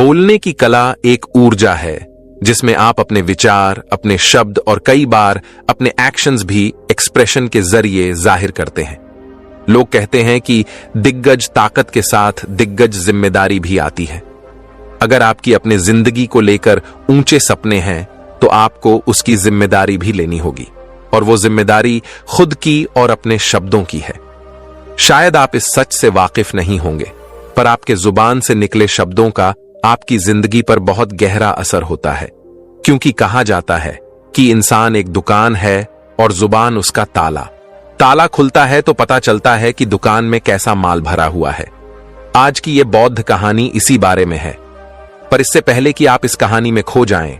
बोलने की कला एक ऊर्जा है जिसमें आप अपने विचार, अपने शब्द और कई बार अपने एक्शंस भी एक्सप्रेशन के जरिए जाहिर करते हैं। लोग कहते हैं कि दिग्गज ताकत के साथ दिग्गज जिम्मेदारी भी आती है। अगर आपकी अपने जिंदगी को लेकर ऊंचे सपने हैं तो आपको उसकी जिम्मेदारी भी लेनी होगी, और वो जिम्मेदारी खुद की और अपने शब्दों की है। शायद आप इस सच से वाकिफ नहीं होंगे, पर आपके जुबान से निकले शब्दों का आपकी जिंदगी पर बहुत गहरा असर होता है, क्योंकि कहा जाता है कि इंसान एक दुकान है और जुबान उसका ताला। ताला खुलता है तो पता चलता है कि दुकान में कैसा माल भरा हुआ है। आज की ये बौद्ध कहानी इसी बारे में है, पर इससे पहले कि आप इस कहानी में खो जाएं,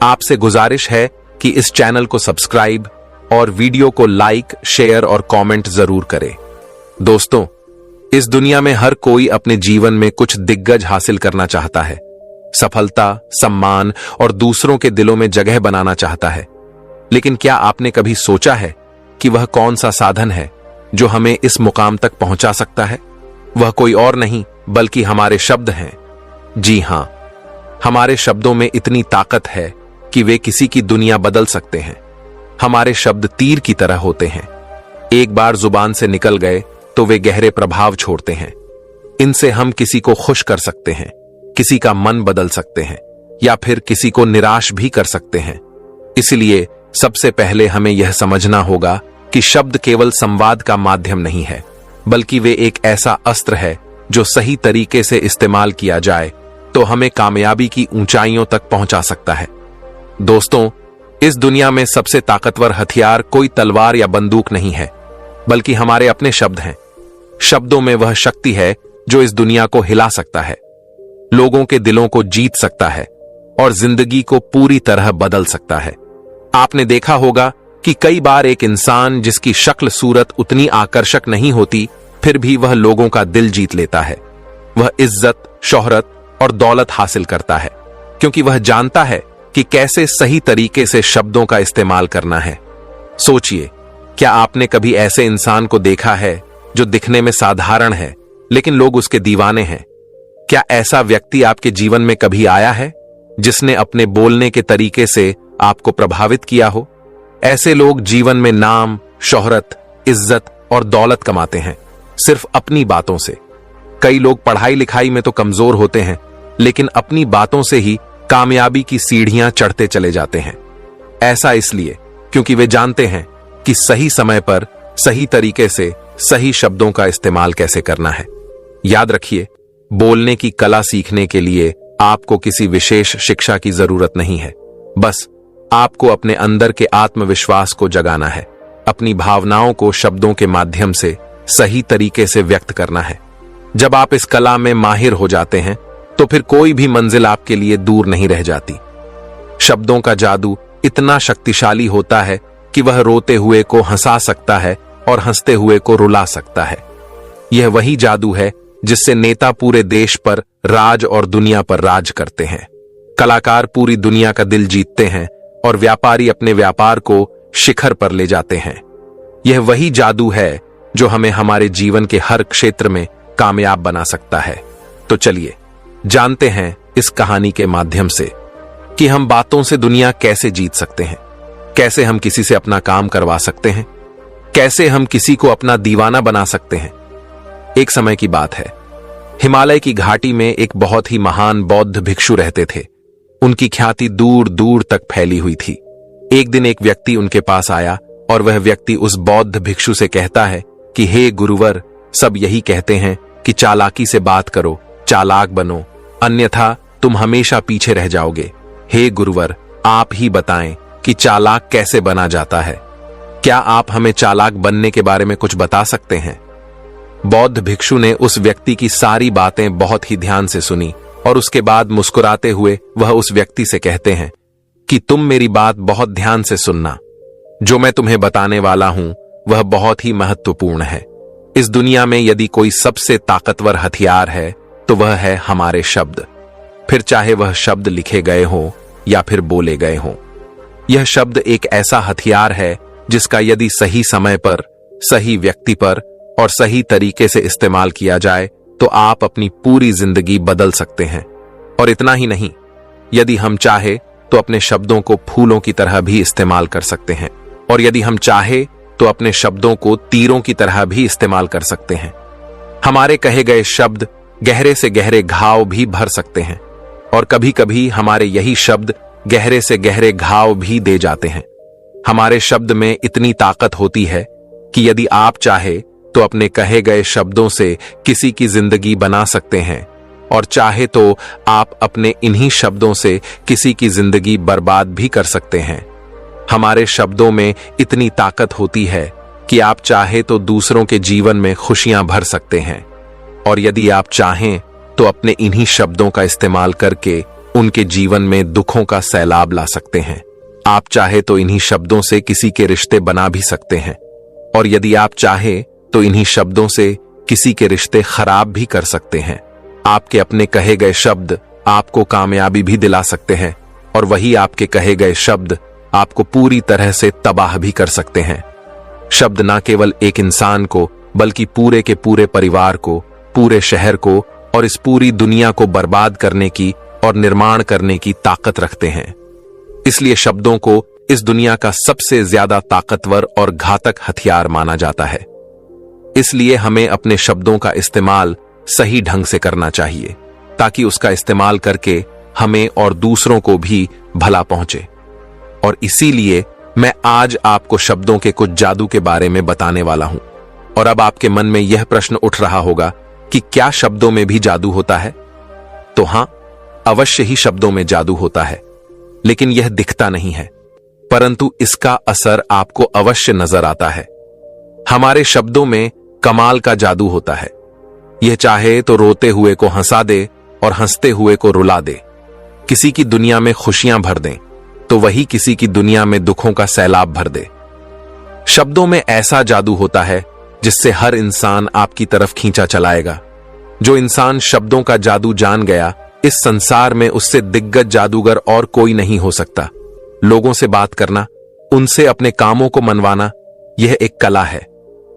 आपसे गुजारिश है कि इस चैनल को सब्सक्राइब और वीडियो को लाइक, शेयर और कमेंट जरूर करें। दोस्तों, इस दुनिया में हर कोई अपने जीवन में कुछ दिग्गज हासिल करना चाहता है। सफलता, सम्मान और दूसरों के दिलों में जगह बनाना चाहता है। लेकिन क्या आपने कभी सोचा है कि वह कौन सा साधन है जो हमें इस मुकाम तक पहुंचा सकता है? वह कोई और नहीं बल्कि हमारे शब्द हैं। जी हां, हमारे शब्दों में इतनी ताकत है कि वे किसी की दुनिया बदल सकते हैं। हमारे शब्द तीर की तरह होते हैं। एक बार जुबान से निकल गए तो वे गहरे प्रभाव छोड़ते हैं। इनसे हम किसी को खुश कर सकते हैं, किसी का मन बदल सकते हैं, या फिर किसी को निराश भी कर सकते हैं। इसलिए सबसे पहले हमें यह समझना होगा कि शब्द केवल संवाद का माध्यम नहीं है, बल्कि वे एक ऐसा अस्त्र है जो सही तरीके से इस्तेमाल किया जाए तो हमें कामयाबी की ऊंचाइयों तक पहुंचा सकता है। दोस्तों, इस दुनिया में सबसे ताकतवर हथियार कोई तलवार या बंदूक नहीं है, बल्कि हमारे अपने शब्द हैं। शब्दों में वह शक्ति है जो इस दुनिया को हिला सकता है, लोगों के दिलों को जीत सकता है और जिंदगी को पूरी तरह बदल सकता है। आपने देखा होगा कि कई बार एक इंसान जिसकी शक्ल सूरत उतनी आकर्षक नहीं होती, फिर भी वह लोगों का दिल जीत लेता है। वह इज्जत, शोहरत और दौलत हासिल करता है क्योंकि वह जानता है कि कैसे सही तरीके से शब्दों का इस्तेमाल करना है। सोचिए, क्या आपने कभी ऐसे इंसान को देखा है जो दिखने में साधारण है लेकिन लोग उसके दीवाने हैं? क्या ऐसा व्यक्ति आपके जीवन में कभी आया है जिसने अपने बोलने के तरीके से आपको प्रभावित किया हो? ऐसे लोग जीवन में नाम, शोहरत, इज्जत और दौलत कमाते हैं सिर्फ अपनी बातों से। कई लोग पढ़ाई लिखाई में तो कमजोर होते हैं, लेकिन अपनी बातों से ही कामयाबी की सीढ़ियां चढ़ते चले जाते हैं। ऐसा इसलिए क्योंकि वे जानते हैं कि सही समय पर सही तरीके से सही शब्दों का इस्तेमाल कैसे करना है। याद रखिए, बोलने की कला सीखने के लिए आपको किसी विशेष शिक्षा की जरूरत नहीं है। बस आपको अपने अंदर के आत्मविश्वास को जगाना है, अपनी भावनाओं को शब्दों के माध्यम से सही तरीके से व्यक्त करना है। जब आप इस कला में माहिर हो जाते हैं तो फिर कोई भी मंजिल आपके लिए दूर नहीं रह जाती। शब्दों का जादू इतना शक्तिशाली होता है कि वह रोते हुए को हंसा सकता है और हंसते हुए को रुला सकता है। यह वही जादू है जिससे नेता पूरे देश पर राज और दुनिया पर राज करते हैं, कलाकार पूरी दुनिया का दिल जीतते हैं और व्यापारी अपने व्यापार को शिखर पर ले जाते हैं। यह वही जादू है जो हमें हमारे जीवन के हर क्षेत्र में कामयाब बना सकता है। तो चलिए जानते हैं इस कहानी के माध्यम से कि हम बातों से दुनिया कैसे जीत सकते हैं, कैसे हम किसी से अपना काम करवा सकते हैं, कैसे हम किसी को अपना दीवाना बना सकते हैं। एक समय की बात है, हिमालय की घाटी में एक बहुत ही महान बौद्ध भिक्षु रहते थे। उनकी ख्याति दूर दूर तक फैली हुई थी। एक दिन एक व्यक्ति उनके पास आया और वह व्यक्ति उस बौद्ध भिक्षु से कहता है कि हे गुरुवर, सब यही कहते हैं कि चालाकी से बात करो, चालाक बनो, अन्यथा तुम हमेशा पीछे रह जाओगे। हे गुरुवर, आप ही बताएं कि चालाक कैसे बना जाता है। क्या आप हमें चालाक बनने के बारे में कुछ बता सकते हैं? बौद्ध भिक्षु ने उस व्यक्ति की सारी बातें बहुत ही ध्यान से सुनी और उसके बाद मुस्कुराते हुए वह उस व्यक्ति से कहते हैं कि तुम मेरी बात बहुत ध्यान से सुनना। जो मैं तुम्हें बताने वाला हूं वह बहुत ही महत्वपूर्ण है। इस दुनिया में यदि कोई सबसे ताकतवर हथियार है तो वह है हमारे शब्द। फिर चाहे वह शब्द लिखे गए हों या फिर बोले गए हों, यह शब्द एक ऐसा हथियार है जिसका यदि सही समय पर, सही व्यक्ति पर और सही तरीके से इस्तेमाल किया जाए तो आप अपनी पूरी जिंदगी बदल सकते हैं और इतना ही नहीं, यदि हम चाहे तो अपने शब्दों को फूलों की तरह भी इस्तेमाल कर सकते हैं, और यदि हम चाहे तो अपने शब्दों को तीरों की तरह भी इस्तेमाल कर सकते हैं। हमारे कहे गए शब्द गहरे से गहरे घाव भी भर सकते हैं, और कभी कभी हमारे यही शब्द गहरे से गहरे घाव भी दे जाते हैं। हमारे शब्द में इतनी ताकत होती है कि यदि आप चाहे तो अपने कहे गए शब्दों से किसी की जिंदगी बना सकते हैं, और चाहे तो आप अपने इन्हीं शब्दों से किसी की जिंदगी बर्बाद भी कर सकते हैं। हमारे शब्दों में इतनी ताकत होती है कि आप चाहे तो दूसरों के जीवन में खुशियां भर सकते हैं, और यदि आप चाहें तो अपने इन्हीं शब्दों का इस्तेमाल करके उनके जीवन में दुखों का सैलाब ला सकते हैं। आप चाहे तो इन्हीं शब्दों से किसी के रिश्ते बना भी सकते हैं, और यदि आप चाहे तो इन्हीं शब्दों से किसी के रिश्ते खराब भी कर सकते हैं। आपके अपने कहे गए शब्द आपको कामयाबी भी दिला सकते हैं, और वही आपके कहे गए शब्द आपको पूरी तरह से तबाह भी कर सकते हैं। शब्द ना केवल एक इंसान को बल्कि पूरे के पूरे परिवार को, पूरे शहर को और इस पूरी दुनिया को बर्बाद करने की और निर्माण करने की ताकत रखते हैं। इसलिए शब्दों को इस दुनिया का सबसे ज्यादा ताकतवर और घातक हथियार माना जाता है। इसलिए हमें अपने शब्दों का इस्तेमाल सही ढंग से करना चाहिए, ताकि उसका इस्तेमाल करके हमें और दूसरों को भी भला पहुंचे। और इसीलिए मैं आज आपको शब्दों के कुछ जादू के बारे में बताने वाला हूं। और अब आपके मन में यह प्रश्न उठ रहा होगा कि क्या शब्दों में भी जादू होता है? तो हां, अवश्य ही शब्दों में जादू होता है, लेकिन यह दिखता नहीं है, परंतु इसका असर आपको अवश्य नजर आता है। हमारे शब्दों में कमाल का जादू होता है। यह चाहे तो रोते हुए को हंसा दे और हंसते हुए को रुला दे। किसी की दुनिया में खुशियां भर दें तो वही किसी की दुनिया में दुखों का सैलाब भर दे। शब्दों में ऐसा जादू होता है जिससे हर इंसान आपकी तरफ खींचा चलाएगा। जो इंसान शब्दों का जादू जान गया, इस संसार में उससे दिग्गज जादूगर और कोई नहीं हो सकता। लोगों से बात करना, उनसे अपने कामों को मनवाना, यह एक कला है,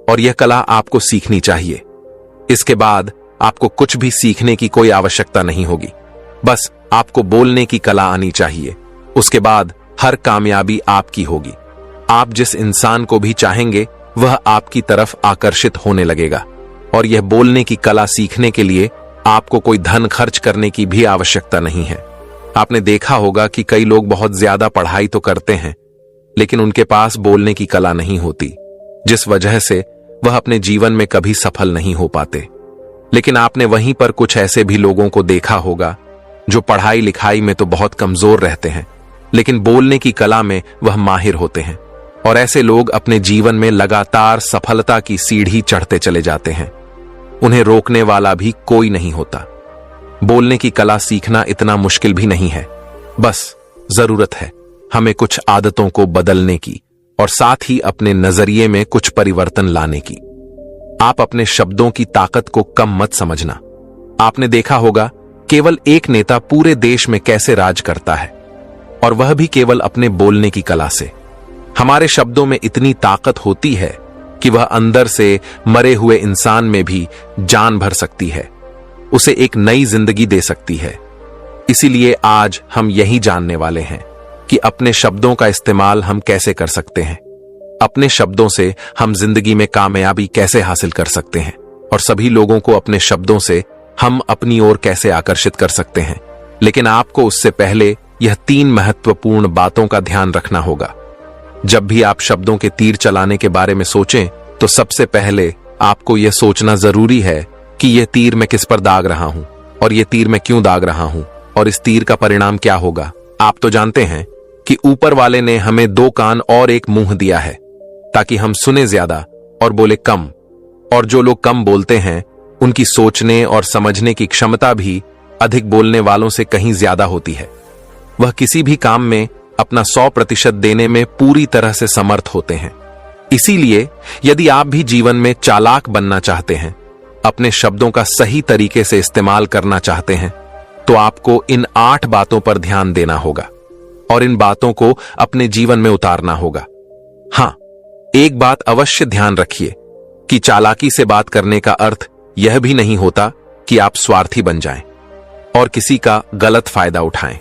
और यह कला आपको सीखनी चाहिए। इसके बाद आपको कुछ भी सीखने की कोई आवश्यकता नहीं होगी, बस आपको बोलने की कला आनी चाहिए। उसके बाद हर कामयाबी आपकी होगी। आप जिस इंसान को भी चाहेंगे वह आपकी तरफ आकर्षित होने लगेगा। और यह बोलने की कला सीखने के लिए आपको कोई धन खर्च करने की भी आवश्यकता नहीं है। आपने देखा होगा कि कई लोग बहुत ज्यादा पढ़ाई तो करते हैं, लेकिन उनके पास बोलने की कला नहीं होती, जिस वजह से वह अपने जीवन में कभी सफल नहीं हो पाते। लेकिन आपने वहीं पर कुछ ऐसे भी लोगों को देखा होगा जो पढ़ाई लिखाई में तो बहुत कमजोर रहते हैं, लेकिन बोलने की कला में वह माहिर होते हैं, और ऐसे लोग अपने जीवन में लगातार सफलता की सीढ़ी चढ़ते चले जाते हैं। उन्हें रोकने वाला भी कोई नहीं होता। बोलने की कला सीखना इतना मुश्किल भी नहीं है, बस जरूरत है हमें कुछ आदतों को बदलने की और साथ ही अपने नजरिए में कुछ परिवर्तन लाने की। आप अपने शब्दों की ताकत को कम मत समझना। आपने देखा होगा केवल एक नेता पूरे देश में कैसे राज करता है, और वह भी केवल अपने बोलने की कला से। हमारे शब्दों में इतनी ताकत होती है कि वह अंदर से मरे हुए इंसान में भी जान भर सकती है, उसे एक नई जिंदगी दे सकती है। इसीलिए आज हम यही जानने वाले हैं कि अपने शब्दों का इस्तेमाल हम कैसे कर सकते हैं, अपने शब्दों से हम जिंदगी में कामयाबी कैसे हासिल कर सकते हैं, और सभी लोगों को अपने शब्दों से हम अपनी ओर कैसे आकर्षित कर सकते हैं। लेकिन आपको उससे पहले यह 3 महत्वपूर्ण बातों का ध्यान रखना होगा। जब भी आप शब्दों के तीर चलाने के बारे में सोचें, तो सबसे पहले आपको यह सोचना जरूरी है कि यह तीर मैं किस पर दाग रहा हूं, और यह तीर मैं क्यों दाग रहा हूं, और इस तीर का परिणाम क्या होगा। आप तो जानते हैं कि ऊपर वाले ने हमें 2 कान और 1 मुंह दिया है, ताकि हम सुने ज्यादा और बोले कम। और जो लोग कम बोलते हैं, उनकी सोचने और समझने की क्षमता भी अधिक बोलने वालों से कहीं ज्यादा होती है। वह किसी भी काम में अपना 100% देने में पूरी तरह से समर्थ होते हैं। इसीलिए यदि आप भी जीवन में चालाक बनना चाहते हैं, अपने शब्दों का सही तरीके से इस्तेमाल करना चाहते हैं, तो आपको इन 8 बातों पर ध्यान देना होगा और इन बातों को अपने जीवन में उतारना होगा। हां, एक बात अवश्य ध्यान रखिए कि चालाकी से बात करने का अर्थ यह भी नहीं होता कि आप स्वार्थी बन जाएं। और किसी का गलत फायदा उठाएं।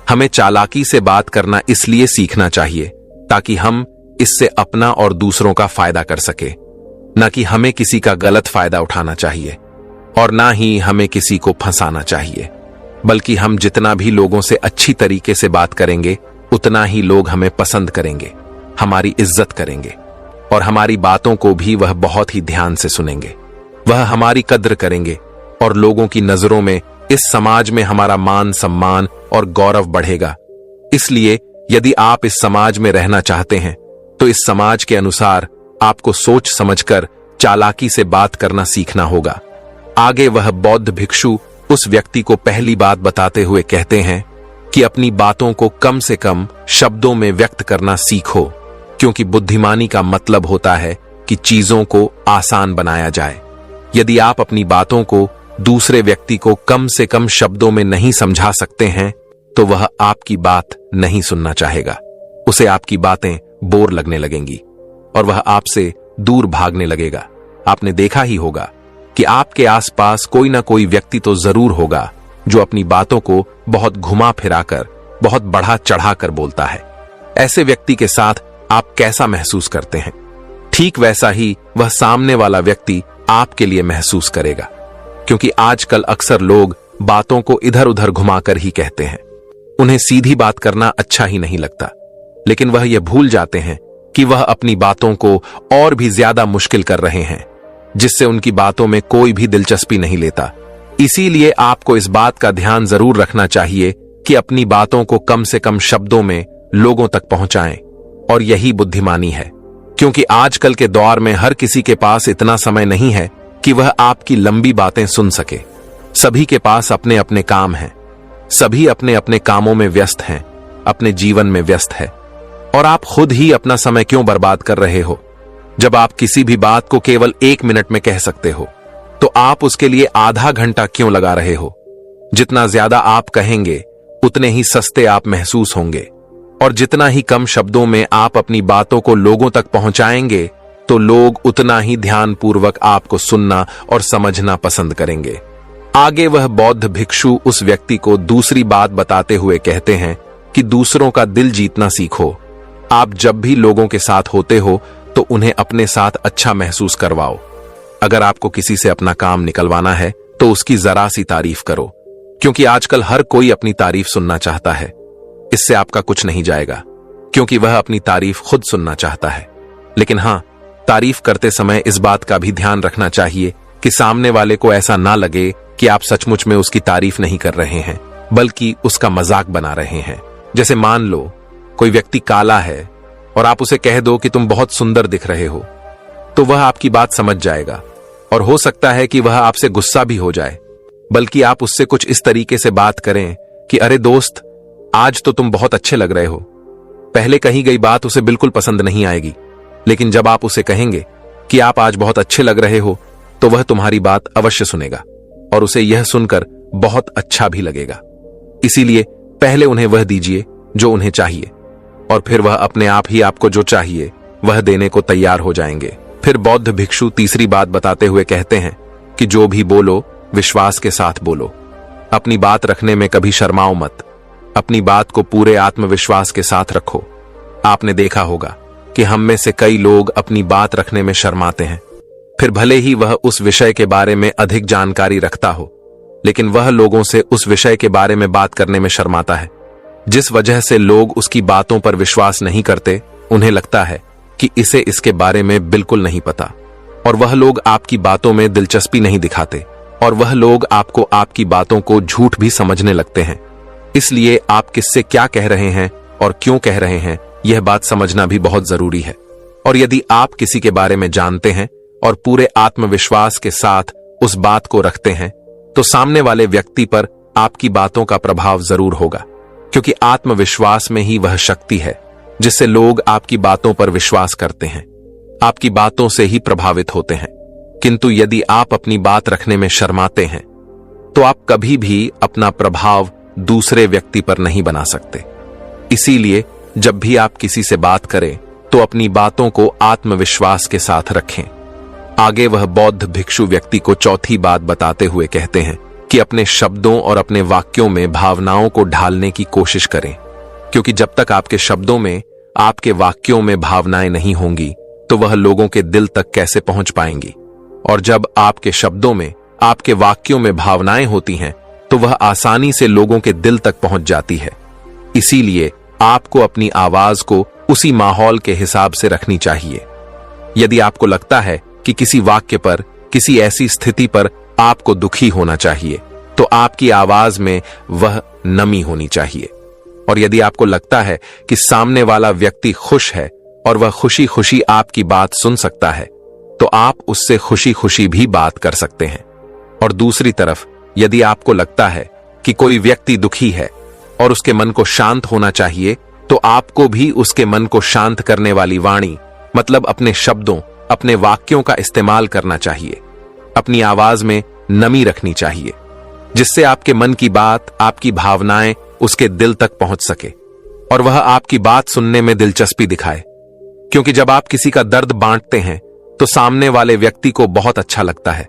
हमें चालाकी से बात करना इसलिए सीखना चाहिए ताकि हम इससे अपना और दूसरों का फायदा कर सके, न कि हमें किसी का गलत फायदा उठाना चाहिए और ना ही हमें किसी को फंसाना चाहिए। बल्कि हम जितना भी लोगों से अच्छी तरीके से बात करेंगे उतना ही लोग हमें पसंद करेंगे, हमारी इज्जत करेंगे और हमारी बातों को भी वह बहुत ही ध्यान से सुनेंगे। वह हमारी कद्र करेंगे और लोगों की नजरों में इस समाज में हमारा मान सम्मान और गौरव बढ़ेगा। इसलिए यदि आप इस समाज में रहना चाहते हैं तो इस समाज के अनुसार आपको सोच समझकर चालाकी से बात करना सीखना होगा। आगे वह बौद्ध भिक्षु उस व्यक्ति को पहली बात बताते हुए कहते हैं कि अपनी बातों को कम से कम शब्दों में व्यक्त करना सीखो, क्योंकि बुद्धिमानी का मतलब होता है कि चीजों को आसान बनाया जाए। यदि आप अपनी बातों को दूसरे व्यक्ति को कम से कम शब्दों में नहीं समझा सकते हैं तो वह आपकी बात नहीं सुनना चाहेगा। उसे आपकी बातें बोर लगने लगेंगी और वह आपसे दूर भागने लगेगा। आपने देखा ही होगा कि आपके आसपास कोई ना कोई व्यक्ति तो जरूर होगा जो अपनी बातों को बहुत घुमा फिराकर, बहुत बढ़ा चढ़ाकर बोलता है। ऐसे व्यक्ति के साथ आप कैसा महसूस करते हैं, ठीक वैसा ही वह सामने वाला व्यक्ति आपके लिए महसूस करेगा। क्योंकि आजकल अक्सर लोग बातों को इधर उधर घुमाकर ही कहते हैं। उन्हें सीधी बात करना अच्छा ही नहीं लगता, लेकिन वह यह भूल जाते हैं कि वह अपनी बातों को और भी ज्यादा मुश्किल कर रहे हैं, जिससे उनकी बातों में कोई भी दिलचस्पी नहीं लेता। इसीलिए आपको इस बात का ध्यान जरूर रखना चाहिए कि अपनी बातों को कम से कम शब्दों में लोगों तक पहुंचाएं, और यही बुद्धिमानी है। क्योंकि आजकल के दौर में हर किसी के पास इतना समय नहीं है कि वह आपकी लंबी बातें सुन सके। सभी के पास अपने अपने काम हैं, सभी अपने अपने कामों में व्यस्त हैं, अपने जीवन में व्यस्त है। और आप खुद ही अपना समय क्यों बर्बाद कर रहे हो? जब आप किसी भी बात को केवल 1 मिनट में कह सकते हो तो आप उसके लिए आधा घंटा क्यों लगा रहे हो? जितना ज्यादा आप कहेंगे उतने ही सस्ते आप महसूस होंगे, और जितना ही कम शब्दों में आप अपनी बातों को लोगों तक पहुंचाएंगे तो लोग उतना ही ध्यानपूर्वक आपको सुनना और समझना पसंद करेंगे। आगे वह बौद्ध भिक्षु उस व्यक्ति को दूसरी बात बताते हुए कहते हैं कि दूसरों का दिल जीतना सीखो। आप जब भी लोगों के साथ होते हो तो उन्हें अपने साथ अच्छा महसूस करवाओ। अगर आपको किसी से अपना काम निकलवाना है तो उसकी जरा सी तारीफ करो, क्योंकि आजकल हर कोई अपनी तारीफ सुनना चाहता है। इससे आपका कुछ नहीं जाएगा, क्योंकि वह अपनी तारीफ खुद सुनना चाहता है। लेकिन हां, तारीफ करते समय इस बात का भी ध्यान रखना चाहिए कि सामने वाले को ऐसा ना लगे कि आप सचमुच में उसकी तारीफ नहीं कर रहे हैं, बल्कि उसका मजाक बना रहे हैं। जैसे मान लो कोई व्यक्ति काला है और आप उसे कह दो कि तुम बहुत सुंदर दिख रहे हो, तो वह आपकी बात समझ जाएगा और हो सकता है कि वह आपसे गुस्सा भी हो जाए। बल्कि आप उससे कुछ इस तरीके से बात करें कि अरे दोस्त, आज तो तुम बहुत अच्छे लग रहे हो। पहले कही गई बात उसे बिल्कुल पसंद नहीं आएगी, लेकिन जब आप उसे कहेंगे कि आप आज बहुत अच्छे लग रहे हो तो वह तुम्हारी बात अवश्य सुनेगा और उसे यह सुनकर बहुत अच्छा भी लगेगा। इसीलिए पहले उन्हें वह दीजिए जो उन्हें चाहिए, और फिर वह अपने आप ही आपको जो चाहिए वह देने को तैयार हो जाएंगे। फिर बौद्ध भिक्षु तीसरी बात बताते हुए कहते हैं कि जो भी बोलो विश्वास के साथ बोलो। अपनी बात रखने में कभी शर्माओ मत। अपनी बात को पूरे आत्मविश्वास के साथ रखो। आपने देखा होगा कि हम में से कई लोग अपनी बात रखने में शर्माते हैं। फिर भले ही वह उस विषय के बारे में अधिक जानकारी रखता हो, लेकिन वह लोगों से उस विषय के बारे में बात करने में शर्माता है, जिस वजह से लोग उसकी बातों पर विश्वास नहीं करते। उन्हें लगता है कि इसे इसके बारे में बिल्कुल नहीं पता, और वह लोग आपकी बातों में दिलचस्पी नहीं दिखाते, और वह लोग आपको आपकी बातों को झूठ भी समझने लगते हैं। इसलिए आप किससे क्या कह रहे हैं और क्यों कह रहे हैं, यह बात समझना भी बहुत जरूरी है। और यदि आप किसी के बारे में जानते हैं और पूरे आत्मविश्वास के साथ उस बात को रखते हैं तो सामने वाले व्यक्ति पर आपकी बातों का प्रभाव जरूर होगा, क्योंकि आत्मविश्वास में ही वह शक्ति है जिससे लोग आपकी बातों पर विश्वास करते हैं, आपकी बातों से ही प्रभावित होते हैं। किंतु यदि आप अपनी बात रखने में शर्माते हैं तो आप कभी भी अपना प्रभाव दूसरे व्यक्ति पर नहीं बना सकते। इसीलिए जब भी आप किसी से बात करें तो अपनी बातों को आत्मविश्वास के साथ रखें। आगे वह बौद्ध भिक्षु व्यक्ति को चौथी बात बताते हुए कहते हैं कि अपने शब्दों और अपने वाक्यों में भावनाओं को ढालने की कोशिश करें, क्योंकि जब तक आपके शब्दों में, आपके वाक्यों में भावनाएं नहीं होंगी तो वह लोगों के दिल तक कैसे पहुंच पाएंगी। और जब आपके शब्दों में, आपके वाक्यों में भावनाएं होती हैं तो वह आसानी से लोगों के दिल तक पहुंच जाती है। इसीलिए आपको अपनी आवाज को उसी माहौल के हिसाब से रखनी चाहिए। यदि आपको लगता है कि किसी वाक्य पर, किसी ऐसी स्थिति पर आपको दुखी होना चाहिए, तो आपकी आवाज में वह नमी होनी चाहिए। और यदि आपको लगता है कि सामने वाला व्यक्ति खुश है और वह खुशी खुशी आपकी बात सुन सकता है, तो आप उससे खुशी खुशी भी बात कर सकते हैं। और दूसरी तरफ, यदि आपको लगता है कि कोई व्यक्ति दुखी है और उसके मन को शांत होना चाहिए, तो आपको भी उसके मन को शांत करने वाली वाणी, मतलब अपने शब्दों, अपने वाक्यों का इस्तेमाल करना चाहिए। अपनी आवाज में नमी रखनी चाहिए, जिससे आपके मन की बात, आपकी भावनाएं उसके दिल तक पहुंच सके और वह आपकी बात सुनने में दिलचस्पी दिखाए। क्योंकि जब आप किसी का दर्द बांटते हैं तो सामने वाले व्यक्ति को बहुत अच्छा लगता है,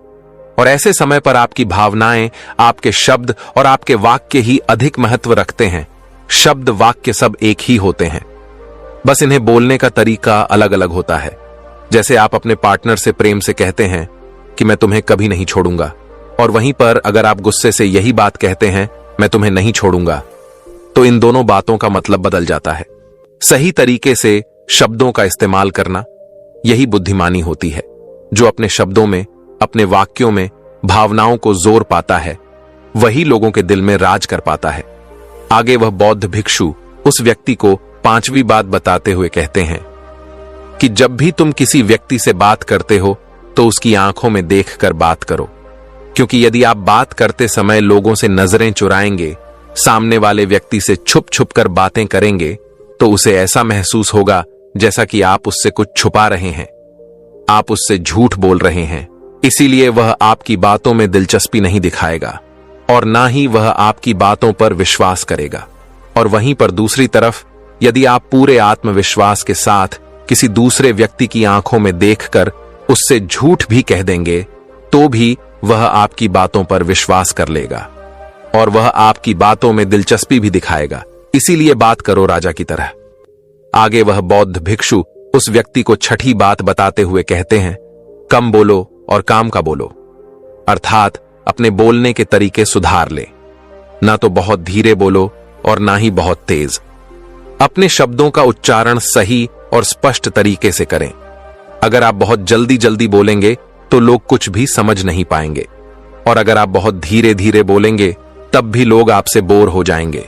और ऐसे समय पर आपकी भावनाएं, आपके शब्द और आपके वाक्य ही अधिक महत्व रखते हैं। शब्द, वाक्य सब एक ही होते हैं, बस इन्हें बोलने का तरीका अलग अलग होता है। जैसे आप अपने पार्टनर से प्रेम से कहते हैं कि मैं तुम्हें कभी नहीं छोड़ूंगा, और वहीं पर अगर आप गुस्से से यही बात कहते हैं, मैं तुम्हें नहीं छोड़ूंगा, तो इन दोनों बातों का मतलब बदल जाता है। सही तरीके से शब्दों का इस्तेमाल करना, यही बुद्धिमानी होती है। जो अपने शब्दों में, अपने वाक्यों में भावनाओं को जोर पाता है, वही लोगों के दिल में राज कर पाता है। आगे वह बौद्ध भिक्षु उस व्यक्ति को 5वीं बात बताते हुए कहते हैं कि जब भी तुम किसी व्यक्ति से बात करते हो तो उसकी आंखों में देखकर बात करो, क्योंकि यदि आप बात करते समय लोगों से नजरें चुराएंगे, सामने वाले व्यक्ति से छुप छुप कर बातें करेंगे, तो उसे ऐसा महसूस होगा जैसा कि आप उससे कुछ छुपा रहे हैं, आप उससे झूठ बोल रहे हैं। इसीलिए वह आपकी बातों में दिलचस्पी नहीं दिखाएगा और ना ही वह आपकी बातों पर विश्वास करेगा। और वहीं पर दूसरी तरफ, यदि आप पूरे आत्मविश्वास के साथ किसी दूसरे व्यक्ति की आंखों में देखकर उससे झूठ भी कह देंगे, तो भी वह आपकी बातों पर विश्वास कर लेगा और वह आपकी बातों में दिलचस्पी भी दिखाएगा। इसीलिए बात करो राजा की तरह। आगे वह बौद्ध भिक्षु उस व्यक्ति को 6ठी बात बताते हुए कहते हैं, कम बोलो और काम का बोलो, अर्थात अपने बोलने के तरीके सुधार ले। ना तो बहुत धीरे बोलो और ना ही बहुत तेज। अपने शब्दों का उच्चारण सही और स्पष्ट तरीके से करें। अगर आप बहुत जल्दी जल्दी बोलेंगे तो लोग कुछ भी समझ नहीं पाएंगे, और अगर आप बहुत धीरे धीरे बोलेंगे तब भी लोग आपसे बोर हो जाएंगे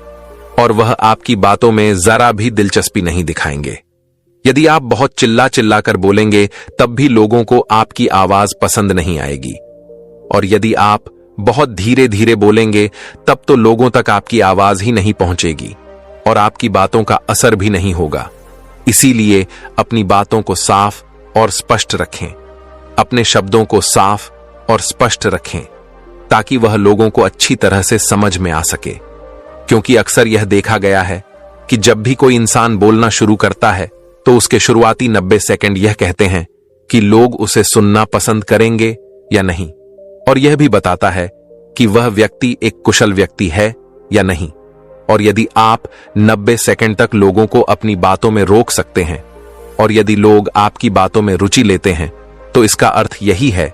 और वह आपकी बातों में जरा भी दिलचस्पी नहीं दिखाएंगे। यदि आप बहुत चिल्ला चिल्ला कर बोलेंगे तब भी लोगों को आपकी आवाज पसंद नहीं आएगी, और यदि आप बहुत धीरे धीरे बोलेंगे तब तो लोगों तक आपकी आवाज ही नहीं पहुंचेगी और आपकी बातों का असर भी नहीं होगा। इसीलिए अपनी बातों को साफ और स्पष्ट रखें, अपने शब्दों को साफ और स्पष्ट रखें, ताकि वह लोगों को अच्छी तरह से समझ में आ सके। क्योंकि अक्सर यह देखा गया है कि जब भी कोई इंसान बोलना शुरू करता है तो उसके शुरुआती 90 सेकंड यह कहते हैं कि लोग उसे सुनना पसंद करेंगे या नहीं, और यह भी बताता है कि वह व्यक्ति एक कुशल व्यक्ति है या नहीं। और यदि आप 90 सेकंड तक लोगों को अपनी बातों में रोक सकते हैं और यदि लोग आपकी बातों में रुचि लेते हैं, तो इसका अर्थ यही है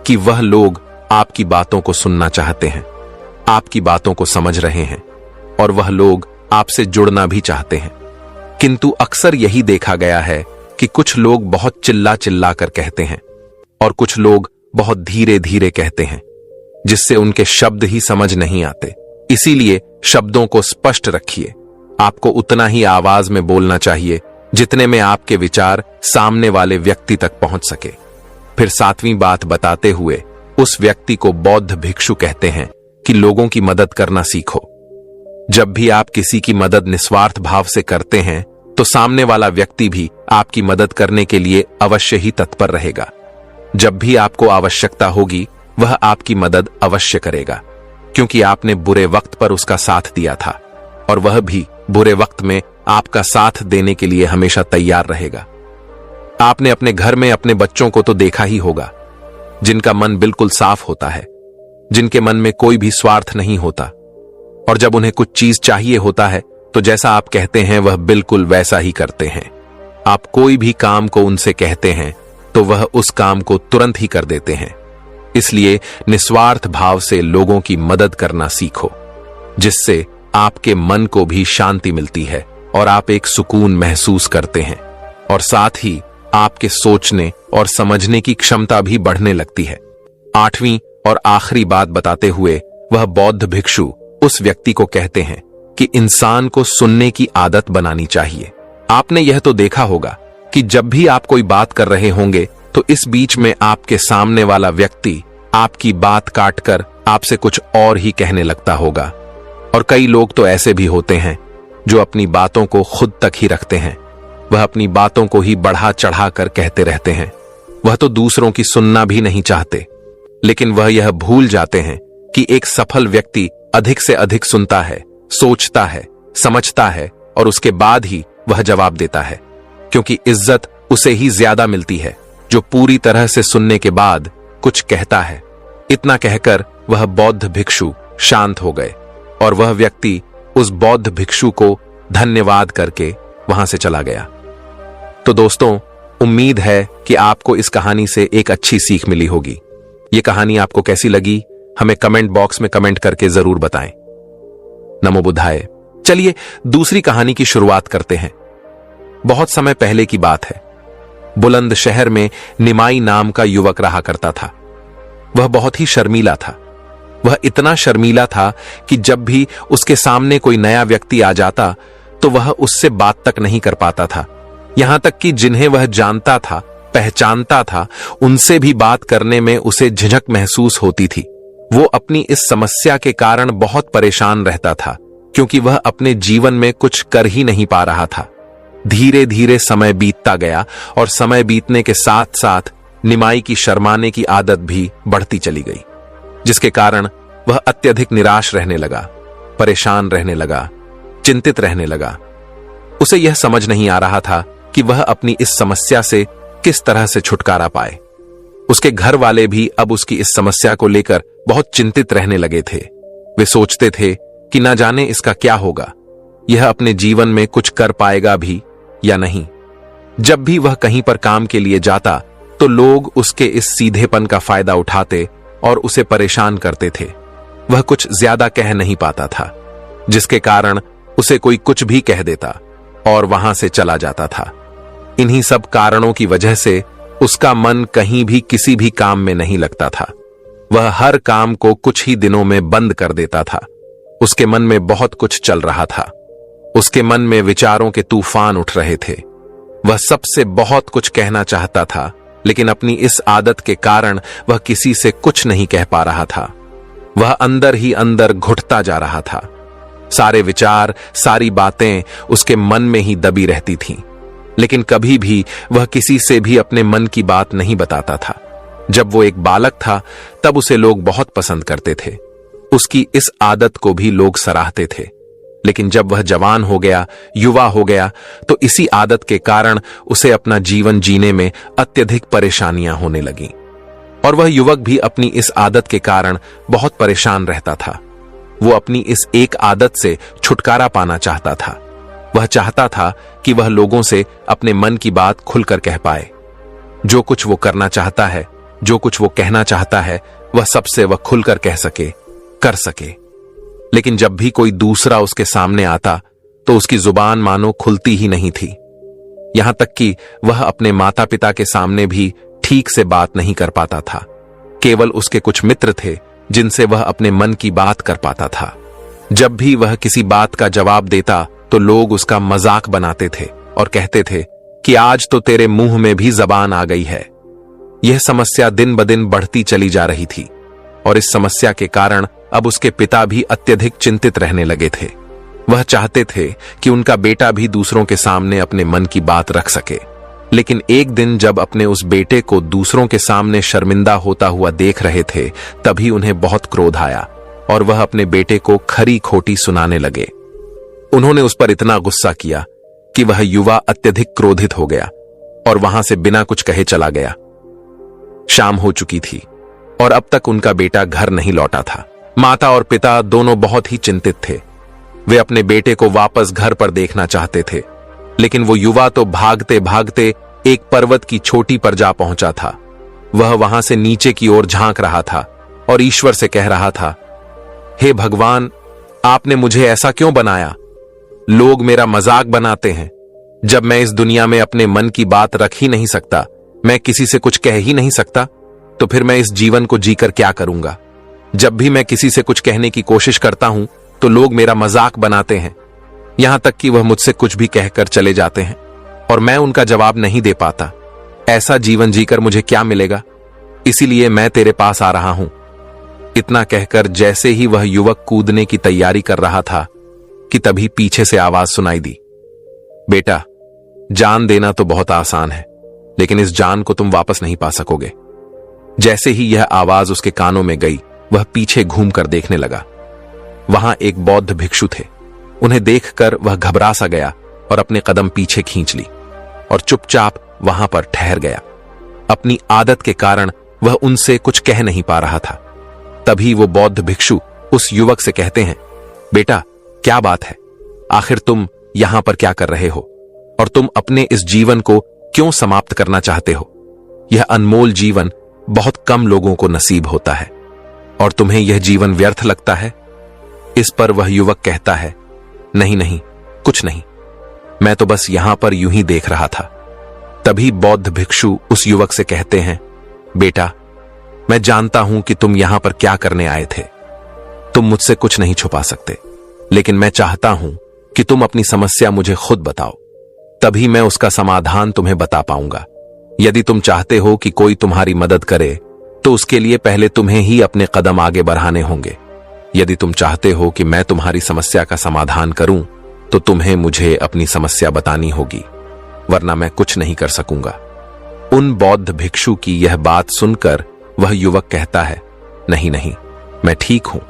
कि वह लोग आपकी बातों को सुनना चाहते हैं, आपकी बातों को समझ रहे हैं और वह लोग आपसे जुड़ना भी चाहते हैं। किंतु अक्सर यही देखा गया है कि कुछ लोग बहुत चिल्ला चिल्ला कर कहते हैं और कुछ लोग बहुत धीरे धीरे कहते हैं, जिससे उनके शब्द ही समझ नहीं आते। इसीलिए शब्दों को स्पष्ट रखिए। आपको उतना ही आवाज में बोलना चाहिए जितने में आपके विचार सामने वाले व्यक्ति तक पहुंच सके। फिर 7वीं बात बताते हुए उस व्यक्ति को बौद्ध भिक्षु कहते हैं कि लोगों की मदद करना सीखो। जब भी आप किसी की मदद निस्वार्थ भाव से करते हैं तो सामने वाला व्यक्ति भी आपकी मदद करने के लिए अवश्य ही तत्पर रहेगा। जब भी आपको आवश्यकता होगी वह आपकी मदद अवश्य करेगा, क्योंकि आपने बुरे वक्त पर उसका साथ दिया था और वह भी बुरे वक्त में आपका साथ देने के लिए हमेशा तैयार रहेगा। आपने अपने घर में अपने बच्चों को तो देखा ही होगा, जिनका मन बिल्कुल साफ होता है जिनके मन में कोई भी स्वार्थ नहीं होता, और जब उन्हें कुछ चीज चाहिए होता है तो जैसा आप कहते हैं वह बिल्कुल वैसा ही करते हैं। आप कोई भी काम को उनसे कहते हैं तो वह उस काम को तुरंत ही कर देते हैं। इसलिए निस्वार्थ भाव से लोगों की मदद करना सीखो, जिससे आपके मन को भी शांति मिलती है और आप एक सुकून महसूस करते हैं, और साथ ही आपके सोचने और समझने की क्षमता भी बढ़ने लगती है। 8वीं और आखिरी बात बताते हुए वह बौद्ध भिक्षु उस व्यक्ति को कहते हैं कि इंसान को सुनने की आदत बनानी चाहिए। आपने यह तो देखा होगा कि जब भी आप कोई बात कर रहे होंगे तो इस बीच में आपके सामने वाला व्यक्ति आपकी बात काटकर आपसे कुछ और ही कहने लगता होगा। और कई लोग तो ऐसे भी होते हैं जो अपनी बातों को खुद तक ही रखते हैं। वह अपनी बातों को ही बढ़ा चढ़ा कर कहते रहते हैं। वह तो दूसरों की सुनना भी नहीं चाहते, लेकिन वह यह भूल जाते हैं कि एक सफल व्यक्ति अधिक से अधिक सुनता है, सोचता है, समझता है और उसके बाद ही वह जवाब देता है, क्योंकि इज्जत उसे ही ज्यादा मिलती है जो पूरी तरह से सुनने के बाद कुछ कहता है। इतना कहकर वह बौद्ध भिक्षु शांत हो गए और वह व्यक्ति उस बौद्ध भिक्षु को धन्यवाद करके वहां से चला गया। तो दोस्तों, उम्मीद है कि आपको इस कहानी से एक अच्छी सीख मिली होगी। ये कहानी आपको कैसी लगी हमें कमेंट बॉक्स में कमेंट करके जरूर बताएं। नमो बुद्धाय। चलिए दूसरी कहानी की शुरुआत करते हैं। बहुत समय पहले की बात है। बुलंद शहर में निमाई नाम का युवक रहा करता था। वह बहुत ही शर्मीला था। वह इतना शर्मीला था कि जब भी उसके सामने कोई नया व्यक्ति आ जाता तो वह उससे बात तक नहीं कर पाता था। यहां तक कि जिन्हें वह जानता था, पहचानता था, उनसे भी बात करने में उसे झिझक महसूस होती थी। वो अपनी इस समस्या के कारण बहुत परेशान रहता था, क्योंकि वह अपने जीवन में कुछ कर ही नहीं पा रहा था। धीरे धीरे समय बीतता गया और समय बीतने के साथ साथ निमाई की शर्माने की आदत भी बढ़ती चली गई, जिसके कारण वह अत्यधिक निराश रहने लगा, परेशान रहने लगा, चिंतित रहने लगा। उसे यह समझ नहीं आ रहा था कि वह अपनी इस समस्या से किस तरह से छुटकारा पाए। उसके घर वाले भी अब उसकी इस समस्या को लेकर बहुत चिंतित रहने लगे थे। वे सोचते थे कि न जाने इसका क्या होगा, यह अपने जीवन में कुछ कर पाएगा भी या नहीं। जब भी वह कहीं पर काम के लिए जाता तो लोग उसके इस सीधेपन का फायदा उठाते और उसे परेशान करते थे। वह कुछ ज्यादा कह नहीं पाता था, जिसके कारण उसे कोई कुछ भी कह देता और वहां से चला जाता था। इन्हीं सब कारणों की वजह से उसका मन कहीं भी किसी भी काम में नहीं लगता था। वह हर काम को कुछ ही दिनों में बंद कर देता था। उसके मन में बहुत कुछ चल रहा था। उसके मन में विचारों के तूफान उठ रहे थे। वह सबसे बहुत कुछ कहना चाहता था, लेकिन अपनी इस आदत के कारण वह किसी से कुछ नहीं कह पा रहा था। वह अंदर ही अंदर घुटता जा रहा था। सारे विचार, सारी बातें उसके मन में ही दबी रहती थीं, लेकिन कभी भी वह किसी से भी अपने मन की बात नहीं बताता था। जब वो एक बालक था तब उसे लोग बहुत पसंद करते थे। उसकी इस आदत को भी लोग सराहते थे। लेकिन जब वह जवान हो गया, युवा हो गया, तो इसी आदत के कारण उसे अपना जीवन जीने में अत्यधिक परेशानियां होने लगीं। और वह युवक भी अपनी इस आदत के कारण बहुत परेशान रहता था। वो अपनी इस एक आदत से छुटकारा पाना चाहता था। वह चाहता था कि वह लोगों से अपने मन की बात खुलकर कह पाए। जो कुछ वो करना चाहता है, जो कुछ वो कहना चाहता है, वह सबसे वह खुलकर कह सके, कर सके। लेकिन जब भी कोई दूसरा उसके सामने आता तो उसकी जुबान मानो खुलती ही नहीं थी। यहां तक कि वह अपने माता पिता के सामने भी ठीक से बात नहीं कर पाता था। केवल उसके कुछ मित्र थे जिनसे वह अपने मन की बात कर पाता था। जब भी वह किसी बात का जवाब देता तो लोग उसका मजाक बनाते थे और कहते थे कि आज तो तेरे मुंह में भी जबान आ गई है। यह समस्या दिन ब दिन बढ़ती चली जा रही थी और इस समस्या के कारण अब उसके पिता भी अत्यधिक चिंतित रहने लगे थे। वह चाहते थे कि उनका बेटा भी दूसरों के सामने अपने मन की बात रख सके। लेकिन एक दिन जब अपने उस बेटे को दूसरों के सामने शर्मिंदा होता हुआ देख रहे थे, तभी उन्हें बहुत क्रोध आया और वह अपने बेटे को खरी खोटी सुनाने लगे। उन्होंने उस पर इतना गुस्सा किया कि वह युवा अत्यधिक क्रोधित हो गया और वहां से बिना कुछ कहे चला गया। शाम हो चुकी थी। और अब तक उनका बेटा घर नहीं लौटा था। माता और पिता दोनों बहुत ही चिंतित थे। वे अपने बेटे को वापस घर पर देखना चाहते थे, लेकिन वो युवा तो भागते भागते एक पर्वत की चोटी पर जा पहुंचा था। वह वहां से नीचे की ओर झांक रहा था और ईश्वर से कह रहा था, हे भगवान, आपने मुझे ऐसा क्यों बनाया? लोग मेरा मजाक बनाते हैं। जब मैं इस दुनिया में अपने मन की बात रख ही नहीं सकता, मैं किसी से कुछ कह ही नहीं सकता, तो फिर मैं इस जीवन को जीकर क्या करूंगा? जब भी मैं किसी से कुछ कहने की कोशिश करता हूं तो लोग मेरा मजाक बनाते हैं, यहां तक कि वह मुझसे कुछ भी कहकर चले जाते हैं और मैं उनका जवाब नहीं दे पाता। ऐसा जीवन जीकर मुझे क्या मिलेगा? इसीलिए मैं तेरे पास आ रहा हूं। इतना कहकर जैसे ही वह युवक कूदने की तैयारी कर रहा था कि तभी पीछे से आवाज सुनाई दी, बेटा, जान देना तो बहुत आसान है, लेकिन इस जान को तुम वापस नहीं पा सकोगे। जैसे ही यह आवाज उसके कानों में गई, वह पीछे घूमकर देखने लगा। वहां एक बौद्ध भिक्षु थे। उन्हें देखकर वह घबरा सा गया और अपने कदम पीछे खींच ली और चुपचाप वहां पर ठहर गया। अपनी आदत के कारण वह उनसे कुछ कह नहीं पा रहा था। तभी वो बौद्ध भिक्षु उस युवक से कहते हैं, बेटा, क्या बात है? आखिर तुम यहां पर क्या कर रहे हो और तुम अपने इस जीवन को क्यों समाप्त करना चाहते हो? यह अनमोल जीवन बहुत कम लोगों को नसीब होता है और तुम्हें यह जीवन व्यर्थ लगता है। इस पर वह युवक कहता है, नहीं नहीं, कुछ नहीं, मैं तो बस यहां पर यूं ही देख रहा था। तभी बौद्ध भिक्षु उस युवक से कहते हैं, बेटा, मैं जानता हूं कि तुम यहां पर क्या करने आए थे। तुम मुझसे कुछ नहीं छुपा सकते, लेकिन मैं चाहता हूं कि तुम अपनी समस्या मुझे खुद बताओ, तभी मैं उसका समाधान तुम्हें बता पाऊंगा। यदि तुम चाहते हो कि कोई तुम्हारी मदद करे, तो उसके लिए पहले तुम्हें ही अपने कदम आगे बढ़ाने होंगे। यदि तुम चाहते हो कि मैं तुम्हारी समस्या का समाधान करूं, तो तुम्हें मुझे अपनी समस्या बतानी होगी, वरना मैं कुछ नहीं कर सकूंगा। उन बौद्ध भिक्षु की यह बात सुनकर वह युवक कहता है, नहीं नहीं, मैं ठीक हूं,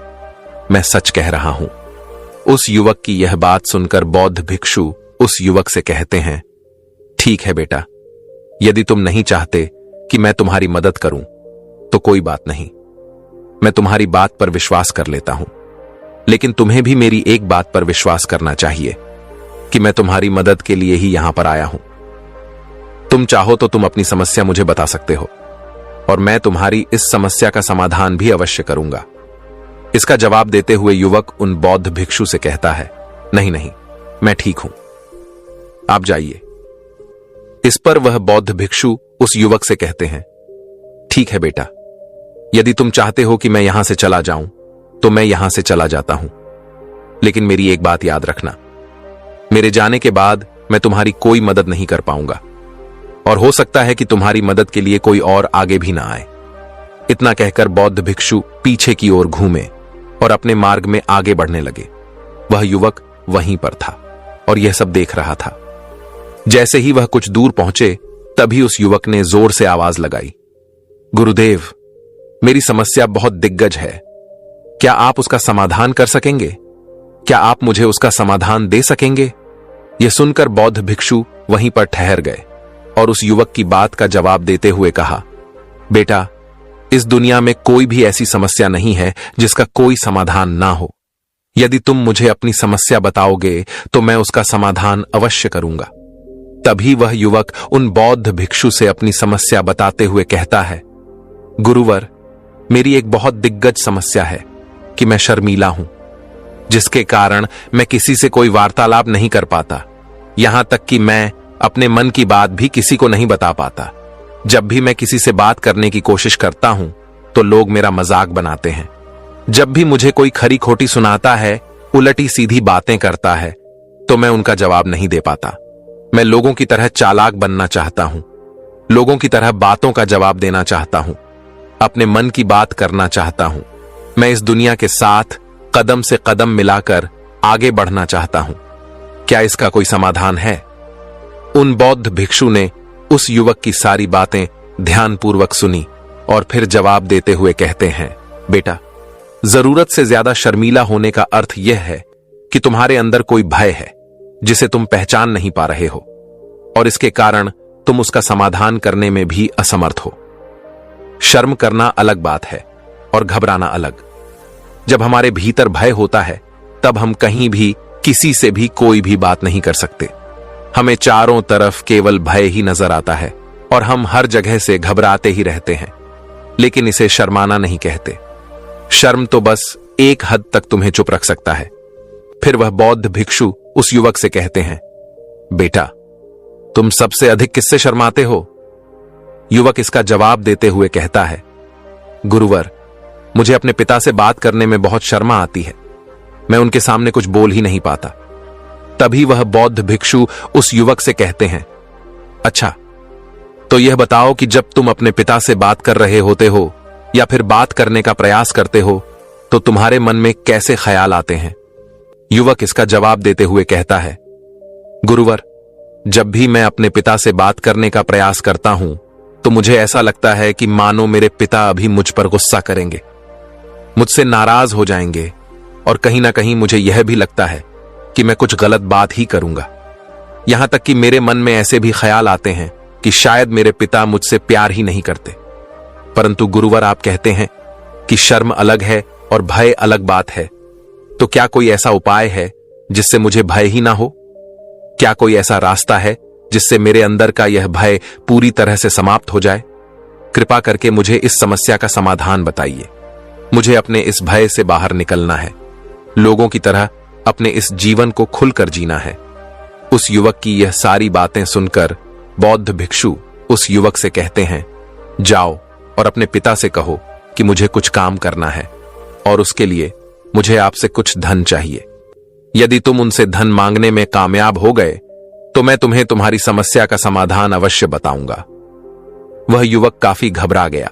मैं सच कह रहा हूं। उस युवक की यह बात सुनकर बौद्ध भिक्षु उस युवक से कहते हैं, ठीक है बेटा, यदि तुम नहीं चाहते कि मैं तुम्हारी मदद करूं, तो कोई बात नहीं, मैं तुम्हारी बात पर विश्वास कर लेता हूं। लेकिन तुम्हें भी मेरी एक बात पर विश्वास करना चाहिए कि मैं तुम्हारी मदद के लिए ही यहां पर आया हूं। तुम चाहो तो तुम अपनी समस्या मुझे बता सकते हो और मैं तुम्हारी इस समस्या का समाधान भी अवश्य करूंगा। इसका जवाब देते हुए युवक उन बौद्ध भिक्षु से कहता है, नहीं नहीं, मैं ठीक हूं, आप जाइए। इस पर वह बौद्ध भिक्षु उस युवक से कहते हैं, ठीक है बेटा, यदि तुम चाहते हो कि मैं यहां से चला जाऊं, तो मैं यहां से चला जाता हूं। लेकिन मेरी एक बात याद रखना, मेरे जाने के बाद मैं तुम्हारी कोई मदद नहीं कर पाऊंगा और हो सकता है कि तुम्हारी मदद के लिए कोई और आगे भी ना आए। इतना कहकर बौद्ध भिक्षु पीछे की ओर घूमे और अपने मार्ग में आगे बढ़ने लगे। वह युवक वहीं पर था और यह सब देख रहा था। जैसे ही वह कुछ दूर पहुंचे, तभी उस युवक ने जोर से आवाज लगाई, गुरुदेव, मेरी समस्या बहुत दिग्गज है, क्या आप उसका समाधान कर सकेंगे? क्या आप मुझे उसका समाधान दे सकेंगे? यह सुनकर बौद्ध भिक्षु वहीं पर ठहर गए और उस युवक की बात का जवाब देते हुए कहा, बेटा, इस दुनिया में कोई भी ऐसी समस्या नहीं है जिसका कोई समाधान ना हो। यदि तुम मुझे अपनी समस्या बताओगे तो मैं उसका समाधान अवश्य करूंगा। तभी वह युवक उन बौद्ध भिक्षु से अपनी समस्या बताते हुए कहता है, गुरुवर, मेरी एक बहुत दिग्गज समस्या है कि मैं शर्मीला हूं, जिसके कारण मैं किसी से कोई वार्तालाप नहीं कर पाता। यहां तक कि मैं अपने मन की बात भी किसी को नहीं बता पाता। जब भी मैं किसी से बात करने की कोशिश करता हूं, तो लोग मेरा मजाक बनाते हैं। जब भी मुझे कोई खरी खोटी सुनाता है, उलटी सीधी बातें करता है, तो मैं उनका जवाब नहीं दे पाता। मैं लोगों की तरह चालाक बनना चाहता हूं, लोगों की तरह बातों का जवाब देना चाहता हूं, अपने मन की बात करना चाहता हूं। मैं इस दुनिया के साथ कदम से कदम मिलाकर आगे बढ़ना चाहता हूं। क्या इसका कोई समाधान है? उन बौद्ध भिक्षु ने उस युवक की सारी बातें ध्यानपूर्वक सुनी और फिर जवाब देते हुए कहते हैं, बेटा, जरूरत से ज्यादा शर्मीला होने का अर्थ यह है कि तुम्हारे अंदर कोई भय है जिसे तुम पहचान नहीं पा रहे हो और इसके कारण तुम उसका समाधान करने में भी असमर्थ हो। शर्म करना अलग बात है और घबराना अलग। जब हमारे भीतर भय होता है तब हम कहीं भी किसी से भी कोई भी बात नहीं कर सकते। हमें चारों तरफ केवल भय ही नजर आता है और हम हर जगह से घबराते ही रहते हैं, लेकिन इसे शर्माना नहीं कहते। शर्म तो बस एक हद तक तुम्हें चुप रख सकता है। फिर वह बौद्ध भिक्षु उस युवक से कहते हैं, बेटा, तुम सबसे अधिक किससे शर्माते हो? युवक इसका जवाब देते हुए कहता है, गुरुवर, मुझे अपने पिता से बात करने में बहुत शर्मा आती है। मैं उनके सामने कुछ बोल ही नहीं पाता। तभी वह बौद्ध भिक्षु उस युवक से कहते हैं, अच्छा, तो यह बताओ कि जब तुम अपने पिता से बात कर रहे होते हो या फिर बात करने का प्रयास करते हो तो तुम्हारे मन में कैसे ख्याल आते हैं? युवक इसका जवाब देते हुए कहता है, गुरुवर, जब भी मैं अपने पिता से बात करने का प्रयास करता हूं तो मुझे ऐसा लगता है कि मानो मेरे पिता अभी मुझ पर गुस्सा करेंगे, मुझसे नाराज हो जाएंगे और कहीं ना कहीं मुझे यह भी लगता है कि मैं कुछ गलत बात ही करूंगा। यहां तक कि मेरे मन में ऐसे भी ख्याल आते हैं कि शायद मेरे पिता मुझसे प्यार ही नहीं करते। परंतु गुरुवर, आप कहते हैं कि शर्म अलग है और भय अलग बात है, तो क्या कोई ऐसा उपाय है जिससे मुझे भय ही ना हो? क्या कोई ऐसा रास्ता है जिससे मेरे अंदर का यह भय पूरी तरह से समाप्त हो जाए? कृपा करके मुझे इस समस्या का समाधान बताइए। मुझे अपने इस भय से बाहर निकलना है, लोगों की तरह अपने इस जीवन को खुलकर जीना है। उस युवक की यह सारी बातें सुनकर बौद्ध भिक्षु उस युवक से कहते हैं, जाओ और अपने पिता से कहो कि मुझे कुछ काम करना है और उसके लिए मुझे आपसे कुछ धन चाहिए। यदि तुम उनसे धन मांगने में कामयाब हो गए तो मैं तुम्हें तुम्हारी समस्या का समाधान अवश्य बताऊंगा। वह युवक काफी घबरा गया।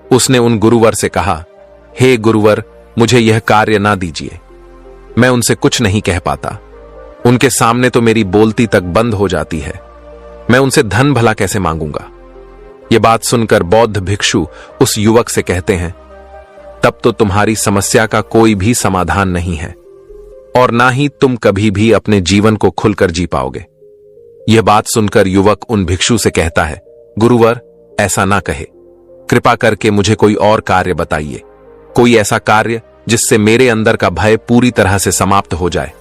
उसने उन गुरुवर से कहा, हे गुरुवर, मुझे यह कार्य ना दीजिए। मैं उनसे कुछ नहीं कह पाता। उनके सामने तो मेरी बोलती तक बंद हो जाती है। मैं उनसे धन भला कैसे मांगूंगा? यह बात सुनकर बौद्ध भिक्षु उस युवक से कहते हैं, तब तो तुम्हारी समस्या का कोई भी समाधान नहीं है और ना ही तुम कभी भी अपने जीवन को खुलकर जी पाओगे। यह बात सुनकर युवक उन भिक्षु से कहता है, गुरुवर, ऐसा ना कहे। कृपा करके मुझे कोई और कार्य बताइए, कोई ऐसा कार्य जिससे मेरे अंदर का भय पूरी तरह से समाप्त हो जाए।